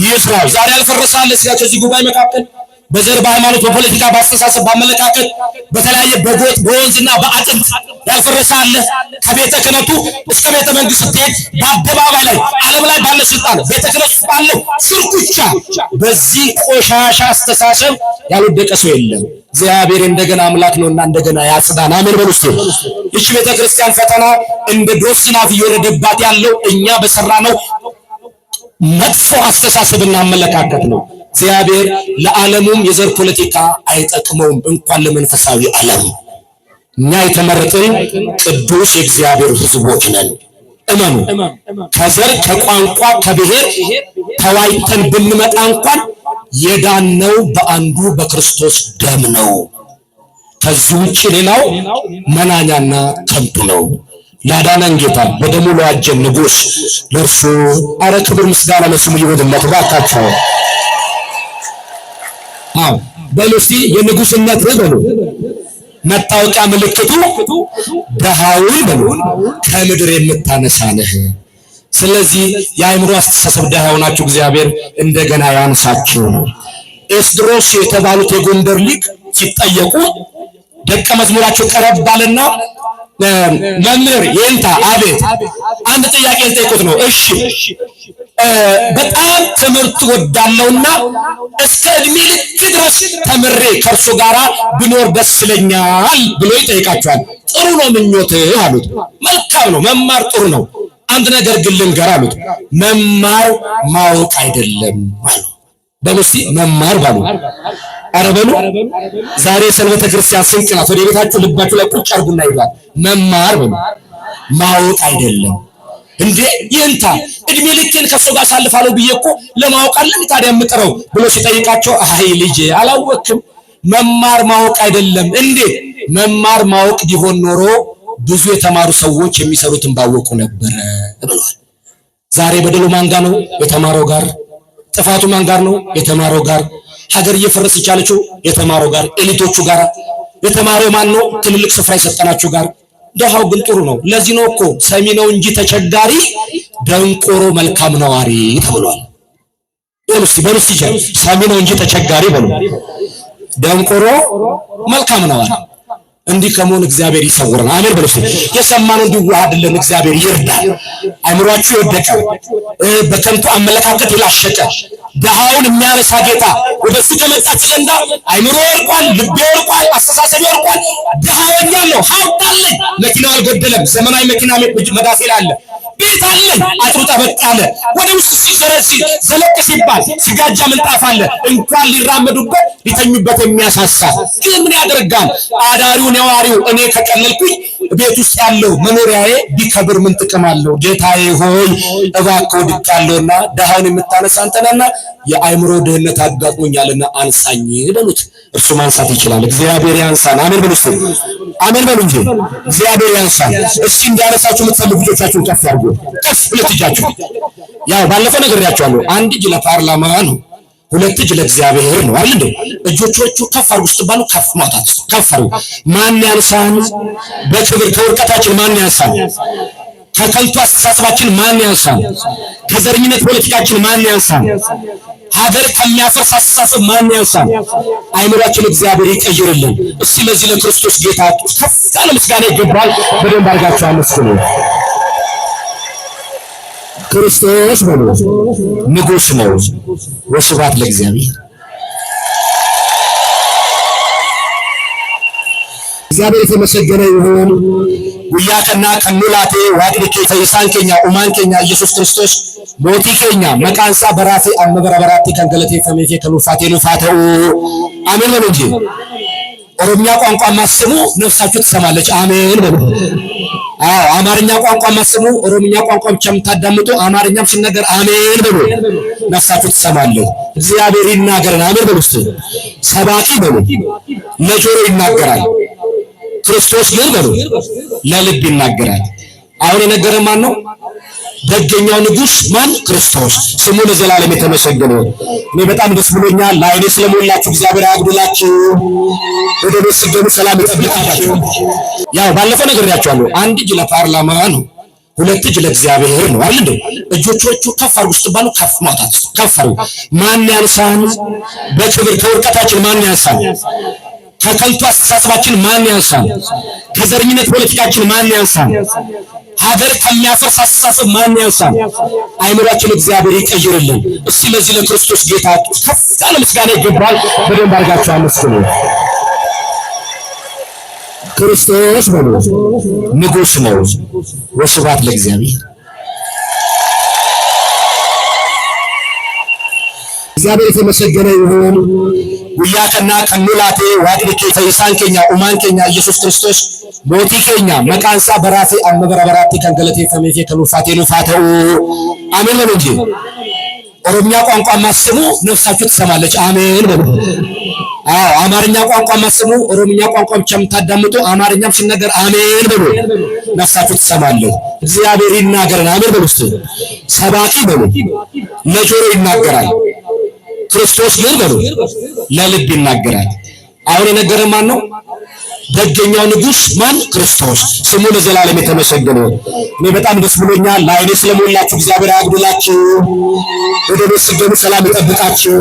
ይስራው። ዛሬ ያልፈረሳል ከዚህ ጉባኤ መካከል በዘር በሃይማኖት በፖለቲካ በአስተሳሰብ በአመለካከት በተለያየ በጎጥ በወንዝና በአጥንት ያልፈረሳል። ከቤተ ክህነቱ እስከ ቤተ መንግስት ስትሄድ በአደባባይ ላይ ዓለም ላይ ባለ ስልጣን ቤተ ክህነት ውስጥ ባለው ሽርኩቻ በዚህ ቆሻሻ አስተሳሰብ ያልወደቀ ሰው የለም። እግዚአብሔር እንደገና አምላክ ነውና እንደገና ያጽዳን። አሜን በሉ እስቲ። እሺ ቤተ ክርስቲያን ፈተና እንደ ዶፍ ዝናብ እየወረደባት ያለው እኛ በሰራነው መጥፎ አስተሳሰብና አመለካከት ነው። እግዚአብሔር ለዓለሙም የዘር ፖለቲካ አይጠቅመውም፣ እንኳን ለመንፈሳዊ ዓለም። እኛ የተመረጥን ቅዱስ የእግዚአብሔር ሕዝቦች ነን። እመኑ። ከዘር ከቋንቋ ከብሔር ተዋይተን ብንመጣ እንኳን የዳነው በአንዱ በክርስቶስ ደም ነው። ከዚህ ውጭ ሌላው መናኛና ከንቱ ነው። ላዳነን ጌታ በደሙ ለዋጀን ንጉሥ ለእርሱ አረ ክብር ምስጋና ለስሙ ይሁንለት። እባካችሁ በሉሲ የንጉሥነት በሉ መታወቂያ ምልክቱ ድሃውን በሉ ከምድር የምታነሳ ነህ። ስለዚህ የአእምሮ አስተሳሰብ ድሃ ሆናችሁ እግዚአብሔር እንደገና ያንሳችሁ ነው። ኤስድሮስ የተባሉት የጎንደር ሊቅ ሲጠየቁ ደቀ መዝሙራቸው ቀረብ ባለና መምህር የእንታ አቤት አንድ ጥያቄ ልጠይቁት ነው። እሺ በጣም ትምህርት ወዳለውና እስከ እድሜ ልክ ድረስ ተምሬ ከእርሱ ጋር ብኖር ደስ ይለኛል ብሎ ይጠይቃቸዋል። ጥሩ ነው ምኞትህ አሉት። መልካም ነው መማር ጥሩ ነው። አንድ ነገር ግን ልንገር አሉት። መማር ማወቅ አይደለም አሉ። በሉሲ መማር ባሉ አረበሉ ዛሬ ሰንበተ ክርስቲያን ስንቅ ናት። ወደ ቤታችሁ ልባችሁ ላይ ቁጭ አርጉና ይባል መማር በሉ ማወቅ አይደለም እንዴ ይንታ እድሜ ልኬን ከሱ ጋር ሳልፋለሁ ብዬ እኮ ለማወቅ አለ ታዲያ የምጥረው ብሎ ሲጠይቃቸው አይ ልጄ አላወቅም መማር ማወቅ አይደለም። እንዴ መማር ማወቅ ቢሆን ኖሮ ብዙ የተማሩ ሰዎች የሚሰሩትን ባወቁ ነበር ብሏል። ዛሬ በደሉ ማን ጋር ነው? የተማረው ጋር። ጥፋቱ ማን ጋር ነው? የተማረው ጋር። ሀገር እየፈረሰች ያለችው የተማረው ጋር፣ ኤሊቶቹ ጋር። የተማረው ማን ነው? ትልልቅ ስፍራ የሰጠናቸው ጋር። ደሃው ግን ጥሩ ነው። ለዚህ ነው እኮ ሰሚ ነው እንጂ ተቸጋሪ፣ ደንቆሮ መልካም ነዋሪ ተብሏል። በሉስ ሰሚ ነው እንጂ ተቸጋሪ በሉ፣ ደንቆሮ መልካም ነዋሪ። እንዲህ ከመሆን እግዚአብሔር ይሰውረን። አሜን በሉ። የሰማነው እንዲዋሃድልን እግዚአብሔር ይርዳል። አይምሯችሁ የወደቀ በከንቱ አመለካከት የላሸቀ ድሃውን የሚያነሳ ጌታ ወደሱ ከመጣችሁ ዘንዳ አይምሮ ወርቋል፣ ልቤ ወርቋል፣ አስተሳሰብ ወርቋል። ድሃ ሆኛለሁ፣ ሀብት አለኝ፣ መኪናው አልጎደለም፣ ዘመናዊ መኪና መዳፌ ላይ አለ፣ ቤት አለኝ፣ አጥሩ ጠበቅ አለ። ወደ ውስጥ ዘለቅ ሲባል ስጋጃ ምንጣፍ አለ፣ እንኳን ሊራመዱበት ሊተኙበት የሚያሳሳ። ግን ምን ያደርጋል አዳሪው ነዋሪው እኔ ከቀለልኩኝ ቤት ውስጥ ያለው መኖሪያዬ ቢከብር ምን ጥቅም አለው? ጌታዬ ሆይ እባክህ ወድቄያለሁና ድሃውን የምታነሳ አንተ ነህና የአእምሮ ድህነት አጋጥሞኛልና አንሳኝ በሉት። እርሱ ማንሳት ይችላል። እግዚአብሔር ያንሳን። አሜን በሉ። አሜን በሉ እንጂ እግዚአብሔር ያንሳን። እስኪ እንዳነሳችሁ የምትፈልጉ ልጆቻችሁን ከፍ አድርጉ። ከፍ ሁለት እጃችሁ። ያው ባለፈው ነግሬያችኋለሁ። አንድ እጅ ለፓርላማ ነው፣ ሁለት እጅ ለእግዚአብሔር ነው አይደል እንዴ? እጆቻችሁ ከፍ አድርጉ ስትባሉ ከፍ ማውጣት። ከፍ አድርጉ። ማን ያንሳን? በክብር ከውርቀታችን ማን ያንሳን? ከከንቱ አስተሳሰባችን ማን ያንሳን? ከዘረኝነት ፖለቲካችን ማን ያንሳን? ሀገር ከሚያፈርስ አስተሳሰብ ማን ያንሳን? አይምሯችን እግዚአብሔር ይቀይርልን። እስቲ ለዚህ ለክርስቶስ ጌታ ከፍ ያለ ምስጋና ይገባል። በደንብ አድርጋችሁ አመስግኑ። ክርስቶስ በሉ ንጉሥ ነው። ወስብሐት ለእግዚአብሔር። እግዚአብሔር የተመሰገነ ይሁን። ጉያከና ከኑላቴ ዋቅልኬ ፈይሳንኬኛ ኡማንኬኛ ኢየሱስ ክርስቶስ ሞቲኬኛ መቃንሳ በራሴ አመበረበራቴ ከንገለቴ ፈሜቴ ከኑፋቴ ኑፋተው አሜን በሉ እንጂ። ኦሮምኛ ቋንቋ ማስሙ ነፍሳችሁ ትሰማለች። አሜን በሉ። አዎ አማርኛ ቋንቋ ማስሙ ኦሮምኛ ቋንቋ ብቻ የምታዳምጡ አማርኛም ሲነገር አሜን በሉ ነፍሳችሁ ትሰማለች። እግዚአብሔር ይናገረን። አሜን በሉ። ሰባኪ በሉ ለጆሮ ይናገራል፣ ክርስቶስ ግን በሉ ለልብ ይናገራል። አሁን የነገረ ማን ነው? ደገኛው ንጉሥ ማን? ክርስቶስ። ስሙ ለዘላለም የተመሰገነ። እኔ በጣም ደስ ብሎኛል። ለዓይኔ ስለሞላችሁ እግዚአብሔር ያግድላችሁ። ወደ ቤት ስትገቡ ሰላም ይጠብቃችሁ። ያው ባለፈው ነግሬያችኋለሁ። አንድ እጅ ለፓርላማ ነው፣ ሁለት እጅ ለእግዚአብሔር ነው አይደል እንዴ? እጆቻችሁ ከፍ አድርጉ ስትባሉ ከፍ ማውጣት። ከፍ አድርጉ። ማን ያንሳን? በክብር ከውርቀታችን ማን ያንሳን? ከከንቱ አስተሳሰባችን ማን ያንሳን? ከዘረኝነት ፖለቲካችን ማን ያንሳን? ሀገር ከሚያፈርስ አስተሳሰብ ማን ያንሳን? አይምሯችን እግዚአብሔር ይቀይርልን። እስቲ ለዚህ ለክርስቶስ ጌታ ከፍ ያለ ምስጋና ይገባል። በደንብ አድርጋችሁ አመስግኑ። ክርስቶስ በሉ ንጉሥ ነው። ወስብሐት ለእግዚአብሔር። እግዚአብሔር የተመሰገነ ይሁን። ጉያከና ከኑላቴ ዋቅልኬ ፈይሳንኬኛ ኡማንኬኛ ኢየሱስ ክርስቶስ ሞቲኬኛ መቃንሳ በራሴ አመበረበራቴ ከንገለቴ ፈሜቴ ከኑፋቴ ኑፋተው አሜን በሉ እንጂ። ኦሮምኛ ቋንቋ ማስሙ ነፍሳችሁ ትሰማለች። አሜን በሉ። አዎ አማርኛ ቋንቋ ማስሙ ኦሮምኛ ቋንቋ ብቻ የምታዳምጡ አማርኛም ሲነገር አሜን በሉ ነፍሳችሁ ትሰማለች። እግዚአብሔር ይናገረን። አሜን በሉ። ሰባኪ በሉ ለጆሮ ይናገራል፣ ክርስቶስ ግን በሉ ለልብ ይናገራል። አሁን የነገረ ማን ነው? ደገኛው ንጉሥ ማን? ክርስቶስ። ስሙ ለዘላለም የተመሰገነ። እኔ በጣም ደስ ብሎኛል። ለዓይኔ ስለሞላችሁ እግዚአብሔር ያግድላችሁ። ወደ ቤት ስትገቡ ሰላም ይጠብቃችሁ።